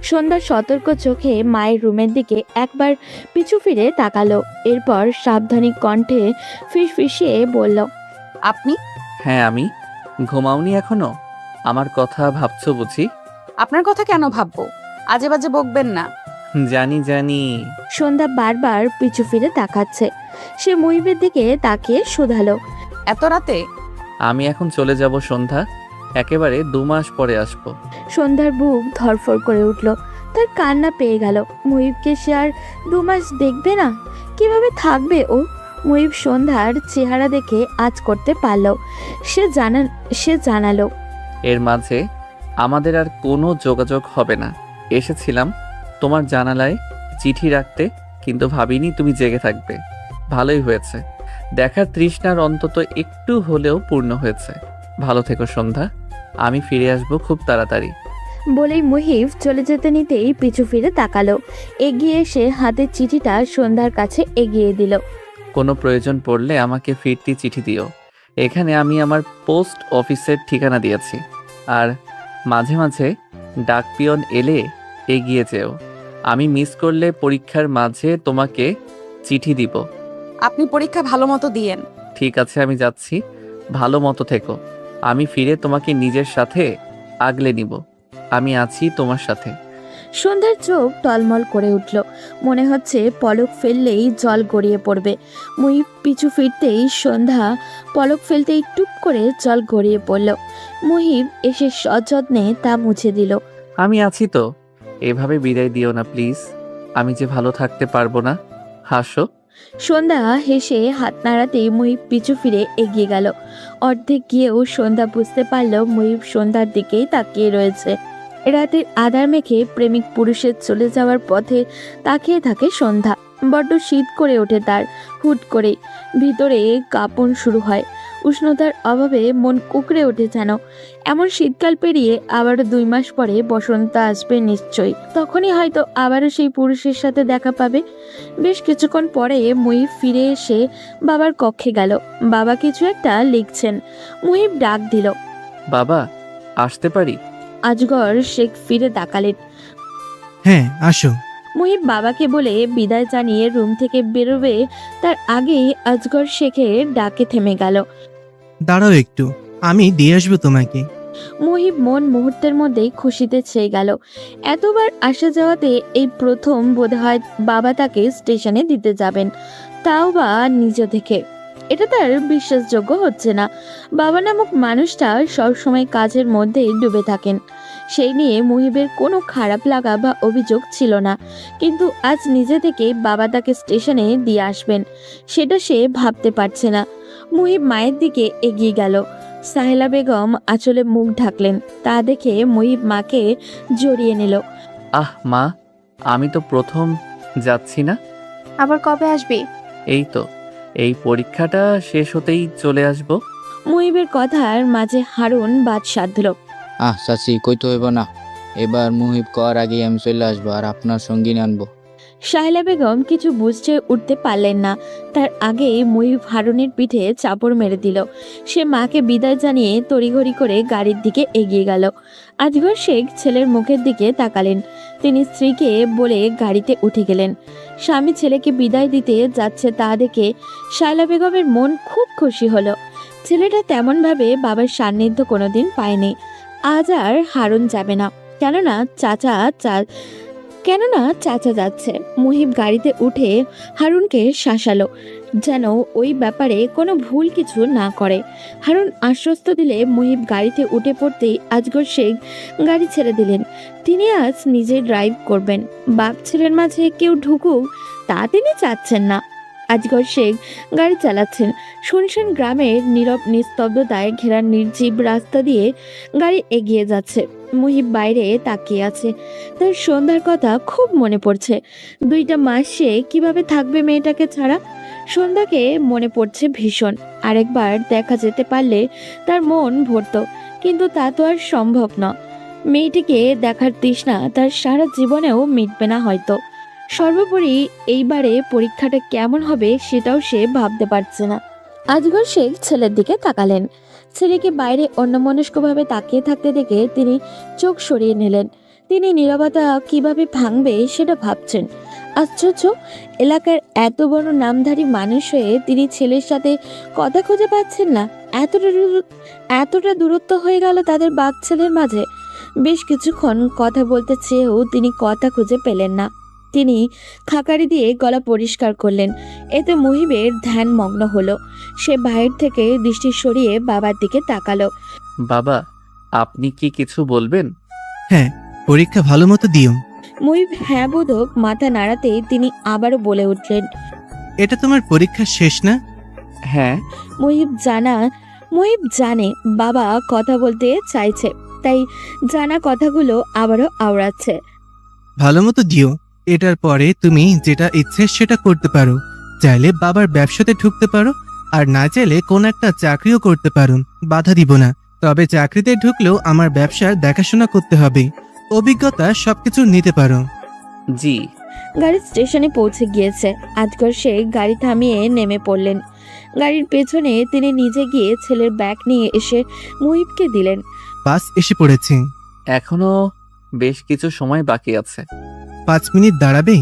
সন্ধ্যা সতর্ক চোখে মায়ের রুমের দিকে একবার পিছু ফিরে তাকালো। এরপর সাবধানী কণ্ঠে ফিসফিসিয়ে বলল, আপনি? হ্যাঁ আমি। ঘুমাওনি এখনো? আমার কথা ভাবছো বুঝি? আপনার কথা কেন ভাববো? আজে বাজে বকবেন না। জানি জানি। সন্ধ্যা বারবার পিছু ফিরে তাকাচ্ছে। সে মুহিবের দিকে তাকিয়ে শুধালো, এত রাতে? আমি এখন চলে যাব সন্ধ্যা, একেবারে 2 মাস পরে আসবো। সন্ধ্যার বুক ধরফর করে উঠল। তার কান্না পেয়ে গেল। মুহিবকে সে আর 2 মাস দেখবে না? কিভাবে থাকবে ও? মুহিব সন্ধ্যার চেহারা দেখে আজ করতে পারল। সে জানালো, এর মাঝে আমাদের আর কোনো যোগাযোগ হবে না। এসেছিলাম তোমার জানালায় চিঠি রাখতে, কিন্তু ভাবিনি তুমি জেগে থাকবে। ভালোই হয়েছে, দেখার তৃষ্ণার অন্তত একটু হলেও পূর্ণ হয়েছে। ভালো থেকো সন্ধ্যা, আমি ফিরে আসবো খুব তাড়াতাড়ি। বলেই মুহিব চলে যেতে নিতেই পিছু ফিরে তাকালো। এগিয়ে এসে হাতের চিঠিটা সন্ধ্যার কাছে এগিয়ে দিল। কোনো প্রয়োজন পড়লে আমাকে ফিরতি চিঠি দিও। এখানে আমি আমার পোস্ট অফিসের ঠিকানা দিয়েছি। আর মাঝে মাঝে ডাকপিয়ন এলে এগিয়ে যেও। আমি মিস করলে পরীক্ষার মাঝে তোমাকে চিঠি দিব। আপনি পরীক্ষা ভালো মতো দিয়েন। ঠিক আছে, আমি যাচ্ছি। ভালো মতো থেকো। আমি ফিরে তোমাকে নিজের সাথে আগলে নিব। আমি আছি তোমার সাথে। সন্ধ্যার চোখ টলমল করে উঠল। মনে হচ্ছে পলক ফেললেই জল গড়িয়ে পড়বে। মুহিব পিছু ফিরতেই সন্ধ্যা পলক ফেলতেই টুপ করে জল গড়িয়ে পড়ল। মুহিব এসে সযত্নে তা মুছে দিল। আমি আছি তো। এভাবে বিদায় দিও না প্লিজ। আমি যে ভালো থাকতে পারবো না। হাসো। সন্ধ্যা হেসে হাত নাড়াতেই মুহিব পিছু ফিরে এগিয়ে গেল। অর্ধেক গিয়েও সন্ধ্যা বুঝতে পারল মুহিব সন্ধ্যার দিকেই তাকিয়ে রয়েছে। রাতের আধার মেখে প্রেমিক পুরুষের চলে যাওয়ার পথে তাকিয়ে থাকে সন্ধ্যা। বড্ড শীত করে ওঠে তার। হুট করে ভিতরে কাঁপন শুরু হয়। উষ্ণতার অভাবে মন কুকড়ে ওঠে যেন। এমন শীতকাল পেরিয়ে আবারও 2 মাস পরে বসন্ত আসবে নিশ্চয়ই। তখনই হয়তো আবারও সেই পুরুষের সাথে দেখা পাবে। বেশ কিছুক্ষণ পরে মুহিব ফিরে এসে বাবার কক্ষে গেল। বাবা কিছু একটা লিখছেন। মুহিব ডাক দিল, বাবা, আসতে পারি? আজগর শেখ ফিরে তাকালেন। হ্যাঁ, আসো। মুহিব বাবাকে বলে বিদায় জানিয়ে রুম থেকে বেরোবে তার আগেই আজগর শেখের ডাকে থেমে গেল। দাঁড়াও একটু, আমি দিয়ে আসবো তোমাকে। মুহিব মন মুহূর্তের মধ্যেই খুশিতে ছেয়ে গেল। এতবার আসা যাওয়াতে এই প্রথম বোধহয় বাবা তাকে স্টেশনে দিতে যাবেন, তাও বা নিজ থেকে। এটা তার বিশ্বাসযোগ্য হচ্ছে না। বাবা নামক মানুষটা সবসময় কাজের মধ্যে ডুবে থাকেন। সেই নিয়ে মুহিবের কোনো খারাপ লাগা বা অভিযোগ ছিল না। কিন্তু আজ নিজে থেকে বাবা তাকে স্টেশনে দিয়ে আসবেন, সেটা সে ভাবতে পারছে না। মুহিব মায়ের দিকে এগিয়ে গেল। সাহেলা বেগম আঁচলে মুখ ঢাকলেন। তা দেখে মুহিব মাকে জড়িয়ে নিল। আহ মা, আমি তো প্রথম যাচ্ছি না। আবার কবে আসবি? এই তো, এই পরীক্ষাটা শেষ হতেই চলে আসব। মুহিবের কথার মাঝে হারুন বাদ সাধল। চাচি, কইতে হইব না। এবার মুহিব কর আগেই আমি চলে আসবো আর আপনার সঙ্গী আনবো। সাহেলা বেগম কিছু বুঝতে উঠতে পারলেন না। তার আগে মুহিব হারুনের পিঠে চাপড় মেরে দিল। সে মাকে বিদায় জানিয়ে তড়িঘড়ি করে গাড়ির দিকে এগিয়ে গেল। আজগর শেখ ছেলের মুখের দিকে তাকালেন। তিনি স্ত্রীকে বলে গাড়িতে উঠে গেলেন। স্বামী ছেলেকে বিদায় দিতে যাচ্ছে তা দেখে শায়লা বেগমের মন খুব খুশি হলো। ছেলেটা তেমনভাবে বাবার সান্নিধ্য কোনোদিন পায়নি। আজ আর হারুন যাবে না, কেননা চাচা যাচ্ছে। মুহিব গাড়িতে উঠে হারুনকে শাসালো যেন ওই ব্যাপারে কোনো ভুল কিছু না করে। হারুন আশ্বস্ত দিলে মুহিব গাড়িতে উঠে পড়তেই আজগর শেখ গাড়ি ছেড়ে দিলেন। তিনি আজ নিজে ড্রাইভ করবেন। বাপ ছেলের মাঝে কেউ ঢুকুক তা তিনি চাচ্ছেন না। আজগর শেখ গাড়ি চালাচ্ছেন। শুনশান গ্রামের নীরব নিস্তব্ধতায় ঘেরা নির্জীব রাস্তা দিয়ে গাড়ি এগিয়ে যাচ্ছে। মুহিব বাইরে তাকিয়ে আছে। তার সন্ধ্যার কথা খুব মনে পড়ছে। 2টা মাস সে কিভাবে থাকবে মেয়েটাকে ছাড়া। সন্ধ্যাকে মনে পড়ছে ভীষণ। আরেকবার দেখা যেতে পারলে তার মন ভরত, কিন্তু তা তো আর সম্ভব না। মেয়েটিকে দেখার তৃষ্ণা তার সারা জীবনেও মিটবে না হয়তো। সর্বোপরি এইবারে পরীক্ষাটা কেমন হবে সেটাও সে ভাবতে পারছে না। আজগর শেখ ছেলের দিকে তাকালেন। ছেলেকে বাইরে অন্যমনস্কভাবে তাকিয়ে থাকতে দেখে তিনি চোখ সরিয়ে নিলেন। তিনি নীরবতা কিভাবে ভাঙবে সেটা ভাবছেন। আশ্চর্য, এলাকার এত বড় নামধারী মানুষ হয়ে তিনি ছেলের সাথে কথা খুঁজে পাচ্ছেন না। এতটা দূরত্ব হয়ে গেল তাদের বাপ ছেলের মাঝে। বেশ কিছুক্ষণ কথা বলতে চেয়েও তিনি কথা খুঁজে পেলেন না। তিনি খাকারি দিয়ে গলা পরিষ্কার করলেন। এতে মুহিবের ধ্যান মগ্ন হলো। সে বাইরে থেকে দৃষ্টি সরিয়ে বাবার দিকে তাকালো। বাবা, আপনি কি কিছু বলবেন? হ্যাঁ, পরীক্ষা ভালো মতো দিও। মুহিব হ্যাঁ বোধক মাথা নাড়াতেই তিনি আবারও বলে উঠলেন, এটা তোমার পরীক্ষা শেষ না? হ্যাঁ। মুহিব জানে বাবা কথা বলতে চাইছে, তাই জানা কথাগুলো আবারও আওড়াচ্ছে। ভালো মতো দিও। এটার পরে তুমি যেটা ইচ্ছে সেটা করতে পারো। চাইলে বাবার ব্যবসাতে ঢুকতে পারো, আর না চাইলে কোন একটা চাকরিও করতে পারো। বাধা দিব না, তবে চাকরিতে ঢুকলেও আমার ব্যবসার দেখাশোনা করতে হবে। অভিজ্ঞতা সবকিছু নিতে পারো। জি। গাড়ি স্টেশনে পৌঁছে গিয়েছে। আজগর শেখ গাড়ি থামিয়ে নেমে পড়লেন। গাড়ির পেছনে তিনি নিজে গিয়ে ছেলের ব্যাগ নিয়ে এসে মুহিবকে দিলেন। বাস এসে পড়েছে। এখনো বেশ কিছু সময় বাকি আছে। 5 মিনিট দাঁড়াবে?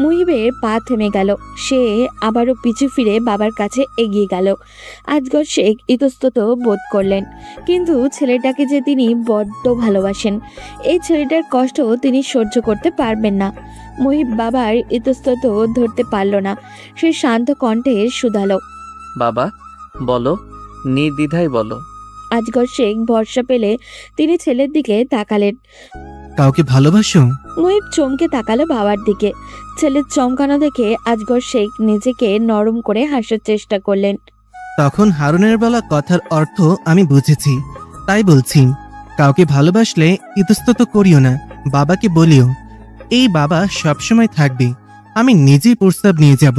মুহিবের পা থেমে গেল। সে আবারও পিছু ফিরে বাবার কাছে এগিয়ে গেল। আজগর শেখ ইতস্তত বোধ করলেন, কিন্তু ছেলেটাকে যে তিনি বড্ড ভালোবাসেন, এই ছেলেটার কষ্ট তিনি সহ্য করতে পারবেন না। মুহিব বাবার ইতস্তত ধরতে পারল না। সে শান্ত কণ্ঠে শুধালো, বাবা বলো, নির্দ্বিধায় বলো। আজগর শেখ ভরসা পেলে তিনি ছেলের দিকে তাকালেন। কাউকে ভালোবাসো? মুহিব চমকে তাকালো বাবার দিকে। ছেলের চমকানো দেখে আজগর শেখ নিজেকে নরম করে হাসার চেষ্টা করলেন। তখন হারুনের বলা কথার অর্থ আমি বুঝেছি, তাই বলছি, কাউকে ভালোবাসলে ইতস্তত করিও না, বাবাকে বলিও। এই বাবা সবসময় থাকবে, আমি নিজেই প্রস্তাব নিয়ে যাব।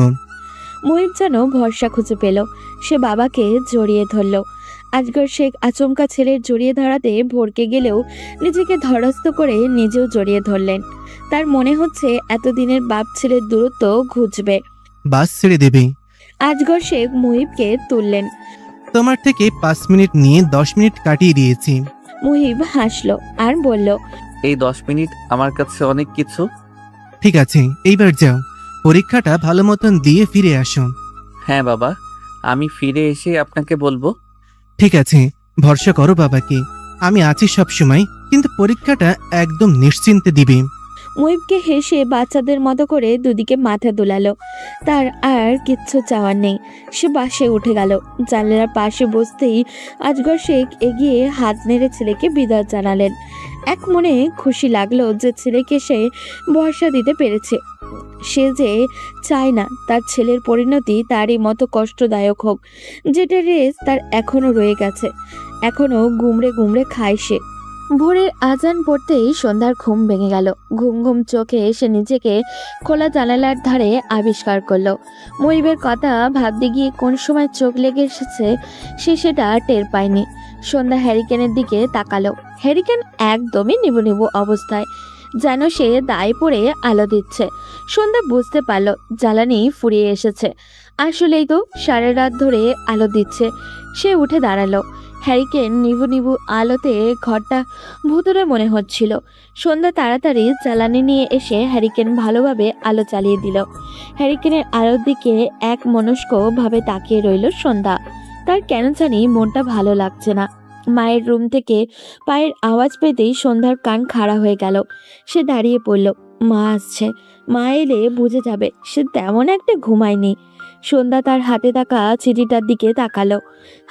মুহিব যেন ভরসা খুঁজে পেল। সে বাবাকে জড়িয়ে ধরল। আজগর শেখ আচমকা ছেলের জড়িয়ে ধরাতে ভড়কে গেলেও নিজেকে ধরাস্ত করে নিজেও জড়িয়ে ধরলেন। তার মনে হচ্ছে এতদিনের বাপ ছেলের দূরত্ব ঘুচবে। বাস ছেড়ে দেবে। আজগর শেখ মুহিবকে তুললেন। তোমার থেকে 5 মিনিট নিয়ে 10 মিনিট কাটিয়ে দিয়েছি। মুহিব হাসল আর বলল, এই 10 মিনিট আমার কাছে অনেক কিছু। ঠিক আছে, এইবার যাও, পরীক্ষাটা ভালো মতন দিয়ে ফিরে আসো। হ্যাঁ বাবা, আমি ফিরে এসে আপনাকে বলবো। ঠিক আছে, ভরসা করো বাবাকে, আমি আছি সব সময়, কিন্তু পরীক্ষাটা একদম নিশ্চিন্তে দিবে। মুহিবকে হেসে বাচ্চাদের মতো করে দুদিকে মাথা দোলালো। তার আর কিচ্ছু চাওয়ার নেই। সে বাসে উঠে গেল। জানলার পাশে বসতেই আজগর শেখ এগিয়ে হাত নেড়ে ছেলেকে বিদায় জানালেন। এক মনে খুশি লাগলো যে ছেলেকে সে ভরসা দিতে পেরেছে। সে যে চায় না তার ছেলের পরিণতি তারই মতো কষ্টদায়ক হোক, যেটা রেস তার এখনো রয়ে গেছে। এখনো গুমড়ে গুমড়ে খায় সে। ভোরের আজান পড়তেই সন্ধ্যার ঘুম ভেঙে গেল। ঘুম ঘুম চোখে সে নিজেকে খোলা জানালার ধারে আবিষ্কার করলো। মুহিবের কথা ভাবতে গিয়ে কোন সময় চোখ লেগে এসেছে সে সেটা টের পায়নি। সন্ধ্যা হ্যারিকেনের দিকে তাকালো। হ্যারিকেন একদমই নিবু নিবু অবস্থায়, যেন সে দায় পড়ে আলো দিচ্ছে। সন্ধ্যা বুঝতে পারল জ্বালানি ফুরিয়ে এসেছে। আসলেই তো সারা রাত ধরে আলো দিচ্ছে। সে উঠে দাঁড়ালো। হ্যারিকেন নিবু নিবু আলোতে ঘরটা ভুতুরে মনে হচ্ছিল। সন্ধ্যা তাড়াতাড়ি জ্বালানি নিয়ে এসে হ্যারিকেন ভালোভাবে আলো চালিয়ে দিল। হ্যারিকেনের আলোর দিকে এক মনস্ক ভাবে তাকিয়ে রইল সন্ধ্যা। তার কেন জানি মনটা ভালো লাগছে না। মায়ের রুম থেকে পায়ের আওয়াজ পেতেই সন্ধ্যার কান খাড়া হয়ে গেল। সে দাঁড়িয়ে পড়ল। মা আসছে। মা এলে বুঝে যাবে সে তেমন একটা ঘুমায়নি। সন্ধ্যা তার হাতে থাকা চিঠিটার দিকে তাকালো।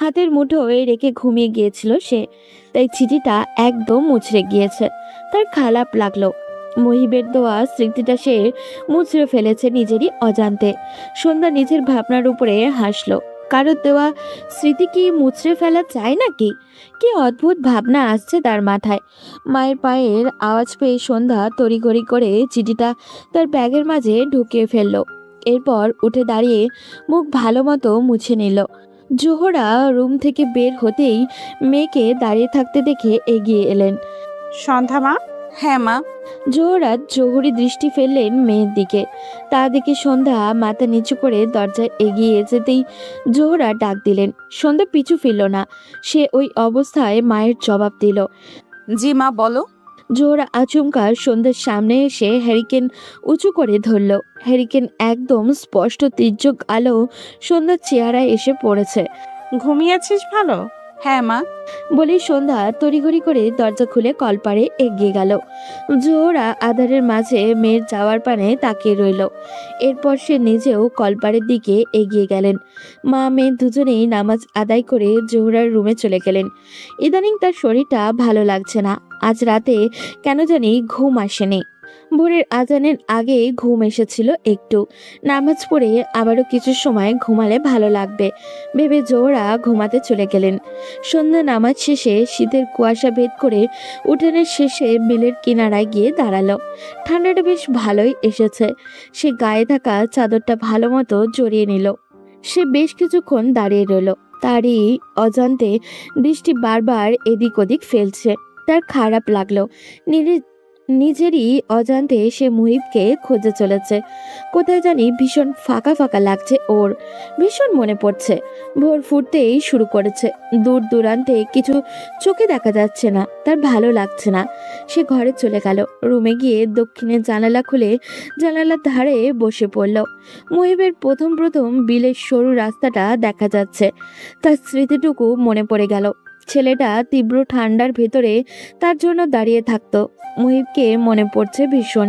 হাতের মুঠোয় রেখে ঘুমিয়ে গিয়েছিল সে, তাই চিঠিটা একদম মুচড়ে গিয়েছে। তার খারাপ লাগলো। মুহিবের দেওয়া স্মৃতিটা সে মুচড়ে ফেলেছে নিজেরই অজান্তে। সন্ধ্যা নিজের ভাবনার উপরে হাসলো। কারোর দেওয়া স্মৃতি কি মুচড়ে ফেলা যায় নাকি? কি অদ্ভুত ভাবনা আসছে তার মাথায়। মায়ের পায়ের আওয়াজ পেয়ে সন্ধ্যা তড়িঘড়ি করে চিঠিটা তার ব্যাগের মাঝে ঢুকিয়ে ফেললো। এরপর উঠে দাঁড়িয়ে মুখ ভালো মতো মুছে নিল। জোহরা রুম থেকে বের হতেই মেয়েকে দাঁড়িয়ে থাকতে দেখে এগিয়ে এলেন। সন্ধ্যা মা? হ্যাঁ মা। জোহরা জহুরি দৃষ্টি ফেললেন মেয়ের দিকে। তা দেখে সন্ধ্যা মাথা নিচু করে দরজায় এগিয়ে যেতেই জোহরা ডাক দিলেন। সন্ধ্যা পিছু ফিরল না। সে ওই অবস্থায় মায়ের জবাব দিল। জি মা, বলো। জোহরা আচমকা সন্ধ্যার সামনে এসে হ্যারিকেন উঁচু করে ধরল। হ্যারিকেন একদম স্পষ্ট তির্যক আলো সন্ধ্যার চেহারায় এসে পড়েছে। ঘুমিয়েছিস ভালো? হ্যাঁ মা। বলেই সন্ধ্যা তড়িঘড়ি করে দরজা খুলে কলপারে এগিয়ে গেল। জোহরা আধারের মাঝে মেয়ের যাওয়ার পানে তাকিয়ে রইল। এরপর সে নিজেও কলপারের দিকে এগিয়ে গেলেন। মা মেয়ে দুজনেই নামাজ আদায় করে জোহরার রুমে চলে গেলেন। ইদানিং তার শরীরটা ভালো লাগছে না। আজ রাতে কেন জানি ঘুম আসেনি। ভোরের আজানের আগে ঘুম এসেছিল একটু। নামাজ পড়ে আবারও কিছু সময় ঘুমালে ভালো লাগবে ভেবে জোহরা ঘুমাতে চলে গেলেন। সন্ধ্যা নামাজ শেষে শীতের কুয়াশা ভেদ করে উঠানের শেষে বিলের কিনারায় গিয়ে দাঁড়ালো। ঠান্ডাটা বেশ ভালোই এসেছে। সে গায়ে থাকা চাদরটা ভালো মতো জড়িয়ে নিল। সে বেশ কিছুক্ষণ দাঁড়িয়ে রইল। তারই অজান্তে দৃষ্টি বারবার এদিক ওদিক ফেলছে। তার খারাপ লাগলো। নিজেরই অজান্তে সে মুহিবকে খুঁজে চলেছে। কোথায় জানি ভীষণ ফাঁকা ফাঁকা লাগছে ওর, ভীষণ মনে পড়ছে। ভোর ফুটতেই শুরু করেছে, দূর দূরান্তে কিছু চোখে দেখা যাচ্ছে না, তার ভালো লাগছে না। সে ঘরে চলে গেল, রুমে গিয়ে দক্ষিণের জানালা খুলে জানালার ধারে বসে পড়ল। মুহিবের প্রথম প্রথম বিলের সরু রাস্তাটা দেখা যাচ্ছে, তার স্মৃতিটুকু মনে পড়ে গেল। ছেলেটা তীব্র ঠান্ডার ভেতরে তার জন্য দাঁড়িয়ে থাকতো। মুহিবকে মনে পড়ছে ভীষণ।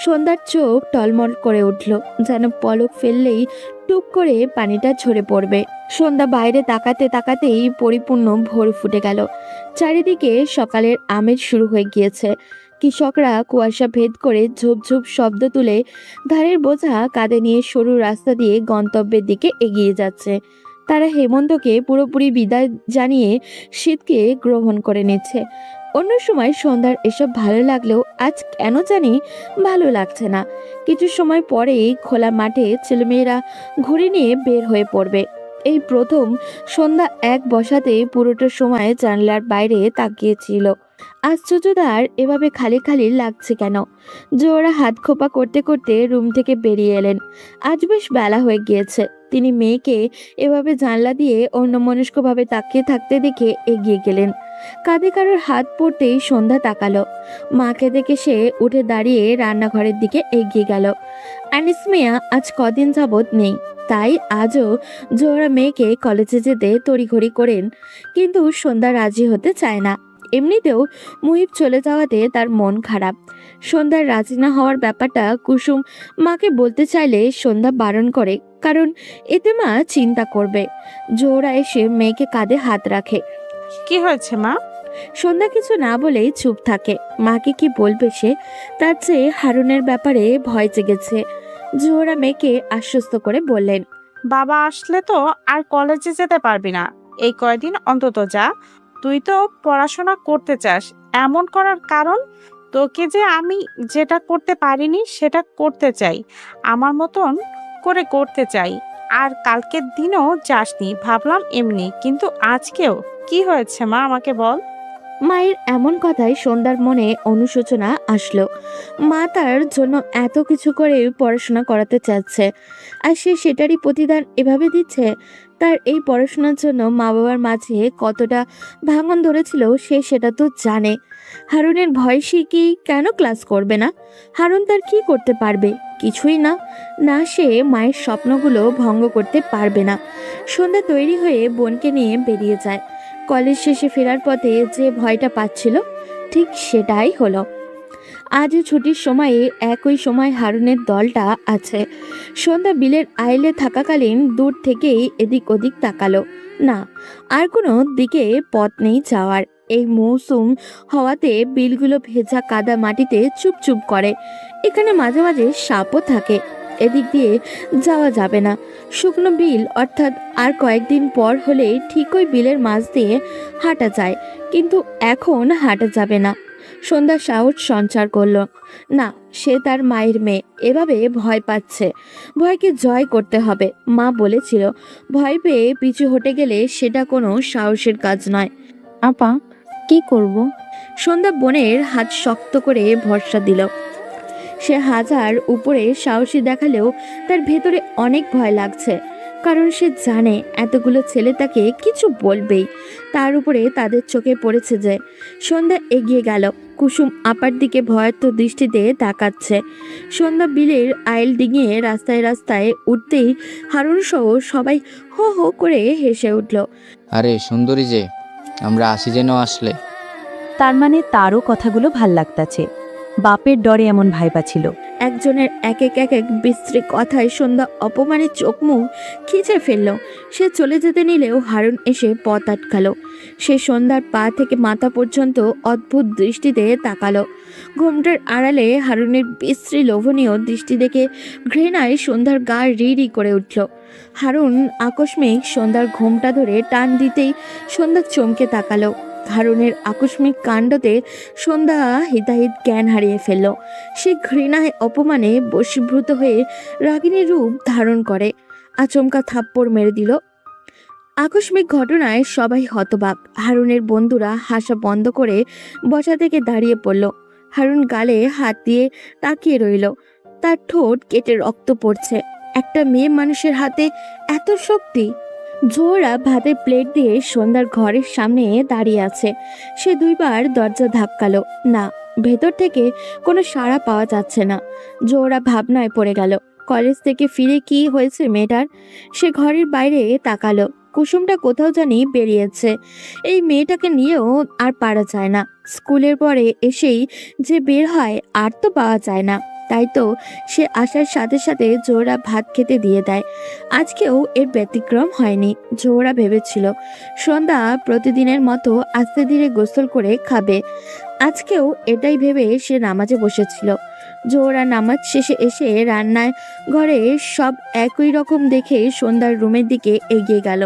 সন্ধ্যার চোখ টলমল করে উঠল, যেন পলক ফেললেই টুক করে পানিটা ঝরে পড়বে। সন্ধ্যা বাইরে তাকাতে তাকাতেই পরিপূর্ণ ভোর ফুটে গেল। চারিদিকে সকালের আমেজ শুরু হয়ে গিয়েছে। কৃষকরা কুয়াশা ভেদ করে ঝুপ ঝুপ শব্দ তুলে ধানের বোঝা কাঁধে নিয়ে সরু রাস্তা দিয়ে গন্তব্যের দিকে এগিয়ে যাচ্ছে। তারা হেমন্তকে পুরোপুরি বিদায় জানিয়ে শীতকে গ্রহণ করে নিচ্ছে। অন্য সময় সন্ধ্যার এসব ভালো লাগলেও আজ কেন জানি ভালো লাগছে না। কিছু সময় পরেই খোলা মাঠে ছেলেমেয়েরা ঘুড়ি নিয়ে বের হয়ে পড়বে। এই প্রথম সন্ধ্যা এক বসাতে পুরোটা সময় জানলার বাইরে তাকিয়েছিল। আশ্চর্য তার এভাবে খালি খালি লাগছে কেন। জোরা হাত খোপা করতে করতে রুম থেকে বেরিয়ে এলেন। আজ বেশ বেলা হয়ে গিয়েছে। তিনি মেয়েকে এভাবে জানলা দিয়ে অন্যমনস্কভাবে তাকিয়ে থাকতে দেখে এগিয়ে গেলেন। কাঁধে কারোর হাত পড়তেই সন্ধ্যা তাকালো। মাকে দেখে সে উঠে দাঁড়িয়ে রান্নাঘরের দিকে এগিয়ে গেল। আনিস মিয়া আজ কদিন যাবৎ নেই, তাই আজও জোহরা মেয়েকে কলেজে যেতে তড়িঘড়ি করেন, কিন্তু সন্ধ্যা রাজি হতে চায় না। এমনিতেও মুহিব চলে যাওয়াতে তার মন খারাপ। সন্ধ্যার রাজি না হওয়ার ব্যাপারটা কুসুম মাকে বলতে চাইলে সন্ধ্যা বারণ করে, কারণ এতে মা চিন্তা করবে। জোহরা এসে মেয়েকে কাঁধে হাত রাখে। কি হয়েছে মা? সন্ধ্যা কিছু না বলেই চুপ থাকে। মাকে কি বলবে সে? তার চেয়ে হারুনের ব্যাপারে ভয় জেগেছে। জোহরা মেয়েকে আশ্বস্ত করে বললেন, বাবা আসলে তো আর কলেজে যেতে পারবি না, এই কয়দিন অন্তত যা। তুই তো পড়াশোনা করতে চাস, এমন করার কারণ? তোকে যে আমি যেটা করতে পারিনি সেটা করতে চাই, আমার মতন করে করতে চাই। আর কালকের দিনও যাসনি, ভাবলাম এমনি, কিন্তু আজকেও কি হয়েছে মা আমাকে বল। মায়ের এমন কথায় সন্ধ্যার মনে অনুশোচনা আসলো। মা তার জন্য এত কিছু করে পড়াশোনা করাতে চাচ্ছে, আর সে সেটারই প্রতিদান এভাবে দিচ্ছে। তার এই পড়াশোনার জন্য মা বাবার মাঝে কতটা ভাঙন ধরেছিল সে সেটা তো জানে। হারুনের ভয় সে কি কেন ক্লাস করবে না? হারুন তার কি করতে পারবে? কিছুই না। না, সে মায়ের স্বপ্নগুলো ভঙ্গ করতে পারবে না। সন্ধ্যা তৈরি হয়ে বোনকে নিয়ে বেরিয়ে যায়। কলেজ শেষে ফেরার পথে যে ভয়টা পাচ্ছিল ঠিক সেটাই হলো। আজও ছুটির সময়ে একই সময় হারুনের দলটা আছে। সন্ধ্যা বিলের আইলে থাকাকালীন দূর থেকেই এদিক ওদিক তাকালো। না, আর কোনো দিকে পথ নেই যাওয়ার। এই মৌসুম হওয়াতে বিলগুলো ভেজা কাদা মাটিতে চুপচুপ করে। এখানে মাঝে মাঝে সাপও থাকে। এদিক দিয়ে যাওয়া যাবে না। শুকনো বিল, অর্থাৎ আর কয়েকদিন পর হলে ঠিক ওই বিলের মাঝ দিয়ে হাঁটা যায়, কিন্তু এখন হাঁটা যাবে না। সন্ধ্যা সাহস সঞ্চার করলো। না, সে তার মায়ের মেয়ে, এভাবে ভয় পাচ্ছে। ভয়কে জয় করতে হবে। মা বলেছিল ভয় পেয়ে পিছু হটে গেলে সেটা কোনো সাহসের কাজ নয়। আপা, কি করব? সন্ধ্যা বোনের হাত শক্ত করে ভরসা দিল। সে হাজার উপরে সাহসী দেখালেও তার ভেতরে অনেক ভয় লাগছে, কারণ সে জানে এতগুলো ছেলে তাকে কিছু বলবেই। তার উপরে তাদের চোখে পড়েছে যে। সন্ধ্যা এগিয়ে গেল। কুসুম আপার দিকে ভয়ার্থ দৃষ্টিতে তাকাচ্ছে। সন্ধ্যা বিলের আইল ডিঙিয়ে রাস্তায় রাস্তায় উঠতেই হারুন সহ সবাই হো হো করে হেসে উঠল। আরে সুন্দরী যে, আমরা আসি যেন আসলে। তার মানে তারও কথাগুলো ভাল লাগতাছে। বাপের ডরে এমন ভাইবা ছিল। একজনের এক এক বিশ্রী কথায় সন্ধ্যা অপমানে চোখ মুখ খিচে ফেলল। সে চলে যেতে নিলেও হারুন এসে পথ আটকালো। সে সন্ধ্যার পা থেকে মাথা পর্যন্ত অদ্ভুত দৃষ্টিতে তাকালো। ঘোমটার আড়ালে হারুনের বিশ্রী লোভনীয় দৃষ্টি দেখে ঘৃণায় সন্ধ্যার গা রি রি করে উঠল। হারুন আকস্মিক সন্ধ্যার ঘোমটা ধরে টান দিতেই সন্ধ্যা চমকে তাকালো। হারুনের আকস্মিক কাণ্ডতে সন্ধ্যা হিতাহিত জ্ঞান হারিয়ে ফেলল। সে ঘৃণায় অপমানে বশীভূত হয়ে রাগিনী রূপ ধারণ করে আচমকা থাপ্পড় মেরে দিল। আকস্মিক ঘটনায় সবাই হতবাক। হারুনের বন্ধুরা হাসা বন্ধ করে বসা থেকে দাঁড়িয়ে পড়ল। হারুন গালে হাত দিয়ে তাকিয়ে রইল। তার ঠোঁট কেটে রক্ত পড়ছে। একটা মেয়ে মানুষের হাতে এত শক্তি! জোহরা ভাতের প্লেট দিয়ে সন্ধ্যার ঘরের সামনে দাঁড়িয়ে আছে। সে দুইবার দরজা ধাক্কালো, না, ভেতর থেকে কোনো সাড়া পাওয়া যাচ্ছে না। জোহরা ভাবনায় পড়ে গেল। কলেজ থেকে ফিরে কি হয়েছে মেয়েটার? সে ঘরের বাইরে তাকালো। কুসুমটা কোথাও জানি বেরিয়েছে। এই মেয়েটাকে নিয়েও আর পারা যায় না। স্কুলের পরে এসেই যে বের হয় আর তো পাওয়া যায় না। তাই তো সে আসার সাথে সাথে জোহরা ভাত খেতে দিয়ে দেয়। আজকেও এর ব্যতিক্রম হয়নি। জোহরা ভেবেছিল সন্ধ্যা প্রতিদিনের মতো আস্তে ধীরে গোসল করে খাবে। আজকেও এটাই ভেবে সে নামাজে বসেছিল। জোহরা নামাজ শেষে এসে রান্নায় ঘরে সব একই রকম দেখে সন্ধ্যার রুমের দিকে এগিয়ে গেল।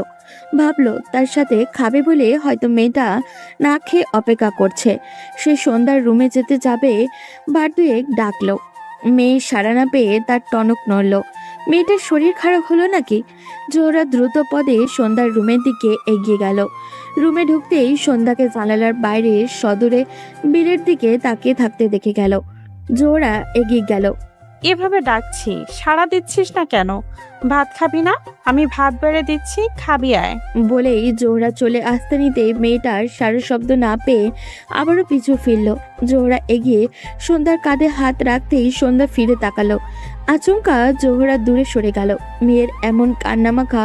ভাবলো তার সাথে খাবে বলে হয়তো মেয়েটা না খেয়ে অপেক্ষা করছে। সে সন্ধ্যার রুমে যেতে যাবে, বার দুয়েক ডাকলো। মেয়ে সাড়া না পেয়ে তার টনক নড়ল। মেয়েটার শরীর খারাপ হলো নাকি? জোহরা দ্রুত পদে সন্ধ্যার রুমের দিকে এগিয়ে গেল। রুমে ঢুকতেই সন্ধ্যাকে জানালার বাইরে সদূরে বিলের দিকে তাকিয়ে থাকতে দেখে গেল। জোহরা এগিয়ে গেল। এভাবে ডাকছি, সাড়া দিচ্ছিস না কেন? ভাত খাবি না? আমি ভাত বেড়ে দিচ্ছি, খাবি আয়। বলেই জোহরা চলে আসতে নিতে মেয়েটার সারা শব্দ না পেয়ে আবারও পিছু ফিরল। জোহরা এগিয়ে সন্ধ্যার কাঁধে হাত রাখতেই সন্ধ্যা ফিরে তাকালো। আচমকা জোহরা দূরে সরে গেল। মেয়ের এমন কান্নামাখা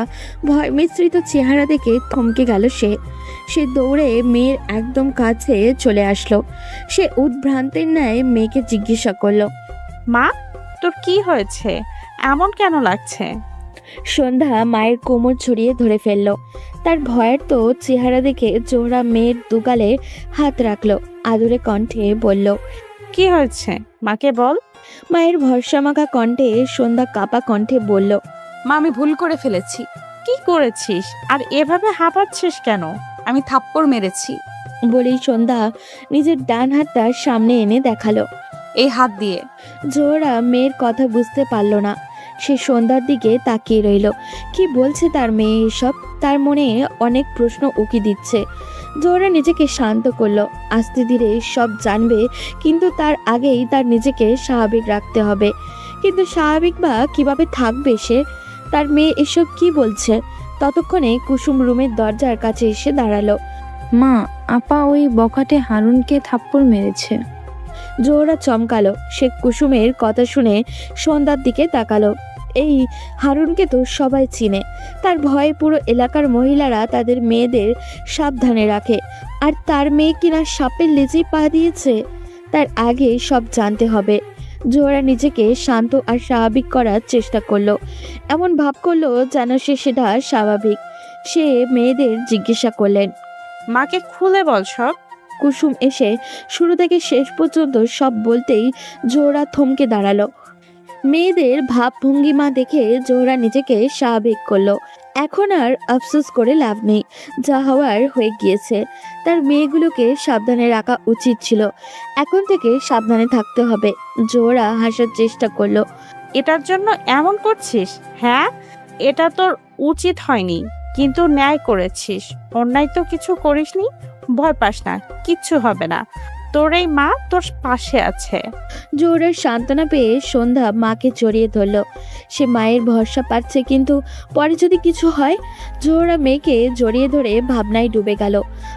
ভয় মিশ্রিত চেহারা দেখে থমকে গেল সে। সে দৌড়ে মেয়ের একদম কাছে চলে আসলো। সে উদ্ভ্রান্তের ন্যায় মেয়েকে জিজ্ঞাসা করলো, মা, তোর কি হয়েছে? এমন কেন লাগছে? সন্ধ্যা মায়ের কোমর ছড়িয়ে ধরে ফেলল। তার ভয়ের তো চেহারা দেখে জোহরা মেয়ের দুগালে হাত রাখলো। আদুরে কণ্ঠে বলল, কি হয়েছে মাকে বল। মায়ের ভরসামাখা কণ্ঠে সন্ধ্যা কাপা কণ্ঠে বলল, মা, আমি ভুল করে ফেলেছি। কি করেছিস আর এভাবে হাঁপাচ্ছিস কেন? আমি থাপ্পড় মেরেছি। বলেই সন্ধ্যা নিজের ডান হাতটা সামনে এনে দেখালো। এই হাত দিয়ে। জোহরা মেয়ের কথা বুঝতে পারল না। সে সন্ধ্যার দিকে তাকিয়ে রইল। কি বলছে তার মেয়ে এসব? তার মনে অনেক প্রশ্ন উকি দিচ্ছে। জোহরা নিজেকে শান্ত করলো। আস্তে ধীরে সব জানবে, কিন্তু তার আগেই তার নিজেকে স্বাভাবিক রাখতে হবে। কিন্তু স্বাভাবিক বা কিভাবে থাকবে সে? তার মেয়ে এসব কি বলছে? ততক্ষণে কুসুম রুমের দরজার কাছে এসে দাঁড়ালো। মা, আপা ওই বখাটে হারুনকে থাপ্পড় মেরেছে। জোহরা চমকালো। সে কুসুমের কথা শুনে সন্ধ্যার দিকে তাকালো। এই হারুনকে তো সবাই চিনে। তার ভয়ে পুরো এলাকার মহিলারা তাদের মেয়েদের সাবধানে রাখে। আর তার মেয়ে কিনা সাপের লেজে পা দিয়েছে। তার আগে সব জানতে হবে। জোহরা নিজেকে শান্ত আর স্বাভাবিক করার চেষ্টা করলো। এমন ভাব করলো যেন সেটা স্বাভাবিক। সে মেয়েদের জিজ্ঞাসা করলেন, মাকে খুলে বল সব। কুসুম এসে শুরু থেকে শেষ পর্যন্ত সব বলতেই জোহরা থমকে দাঁড়ালো। মেয়েদের ভাবভঙ্গিমা দেখে জোহরা নিজেকে স্বাভাবিক করলো। এখন আর আফসোস করে লাভ নেই। যা হওয়ার হয়ে গিয়েছে। তার মেয়েগুলোকে সাবধানে রাখা উচিত ছিল। এখন থেকে সাবধানে থাকতে হবে। জোহরা হাসার চেষ্টা করলো। এটার জন্য এমন করছিস? হ্যাঁ, এটা তোর উচিত হয়নি, কিন্তু ন্যায় করেছিস। অন্যায় তো কিছু করিসনি। ভয় পাস না, কিচ্ছু হবে না। তোর এই মা তোর পাশে আছে। জোহরার সান্ত্বনা পেয়ে সন্ধ্যা মাকে জড়িয়ে ধরল। সে মায়ের ভরসা পাচ্ছে, কিন্তু পরে যদি কিছু হয়। জোহরা মেয়েকে জড়িয়ে ধরে ভাবনায় ডুবে গেল।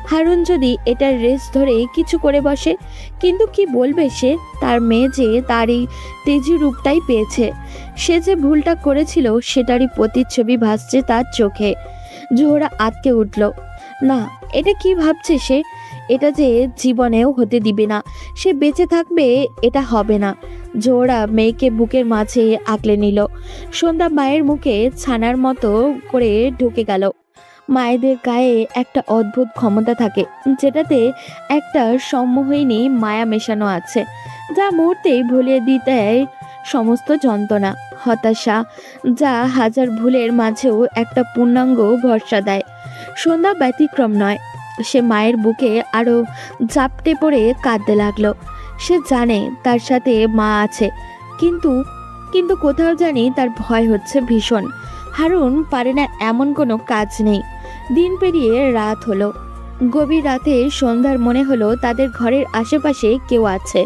হারুন যদি এটার রেস ধরে কিছু করে বসে, কিন্তু কি বলবে সে? তার মেয়ে যে তার এই তেজি রূপটাই পেয়েছে। সে যে ভুলটা করেছিল সেটারই প্রতিচ্ছবি ভাসছে তার চোখে। জোহরা আটকে উঠল। না, এটা কি ভাবছে সে? এটা যে জীবনেও হতে দিবে না। সে বেঁচে থাকবে, এটা হবে না। জোহরা মেয়েকে বুকের মাঝে আঁকলে নিল। সন্ধ্যা মায়ের মুখে ছানার মতো করে ঢুকে গেল। মায়েদের গায়ে একটা অদ্ভুত ক্ষমতা থাকে, যেটাতে একটা সম্মোহিনী মায়া মেশানো আছে, যা মুহূর্তেই ভুলিয়ে দিতে দেয় সমস্ত যন্ত্রণা, হতাশা, যা হাজার ভুলের মাঝেও একটা পূর্ণাঙ্গ ভরসা দেয়। সন্ধ্যা ব্যতিক্রম নয়। সে মায়ের বুকে আরো জাপটে পড়ে কাঁদতে লাগলো। সে জানে তার সাথে মা আছে, কিন্তু কোথাও জানি তার ভয় হচ্ছে ভীষণ। হারুন পারে না এমন কোনো কাজ নেই। দিন পেরিয়ে রাত হলো। গভীর রাতে সন্ধ্যার মনে হলো তাদের ঘরের আশেপাশে কেউ আছে।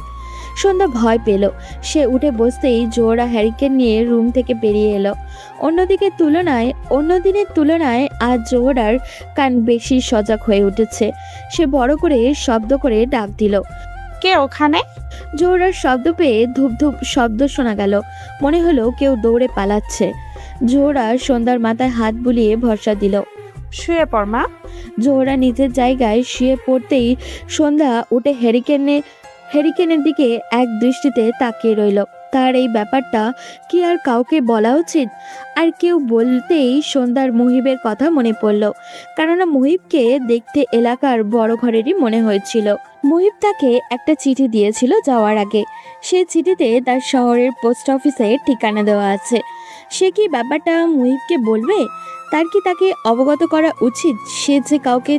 সন্ধ্যা ভয় পেল। সে উঠে বসতেই জোহরা হ্যারিকেন নিয়ে রুম থেকে বেরিয়ে এলো। অন্যদিনের তুলনায় আজ জোহরার কান বেশি সজাগ হয়ে উঠেছে। সে বড় করে শব্দ করে ডাক দিল। কে ওখানে? জোহরার শব্দ পেয়ে ধূপ ধূপ শব্দ শোনা গেল। মনে হলো কেউ দৌড়ে পালাচ্ছে। জোহরা সন্ধ্যার মাথায় হাত বুলিয়ে ভরসা দিল। শুয়ে পড় মা। জোহরা নিজের জায়গায় শুয়ে পড়তেই সন্ধ্যা উঠে হ্যারিকেনের দিকে এক দৃষ্টিতে তাকিয়ে রইল। তার এই ব্যাপারটা কি আর কাউকে বলা উচিত? আর কেউ বলতেই সন্ধ্যার মুহিবের কথা মনে পড়ল। কেননা মুহিবকে দেখতে এলাকার বড় ঘরেরই মনে হয়েছিল। মুহিব তাকে একটা চিঠি দিয়েছিল যাওয়ার আগে। সে চিঠিতে তার শহরের পোস্ট অফিসে ঠিকানা দেওয়া আছে। সে কি ব্যাপারটা মুহিবকে বলবে? তার কি তাকে অবগত করা উচিত? সে যে কাউকে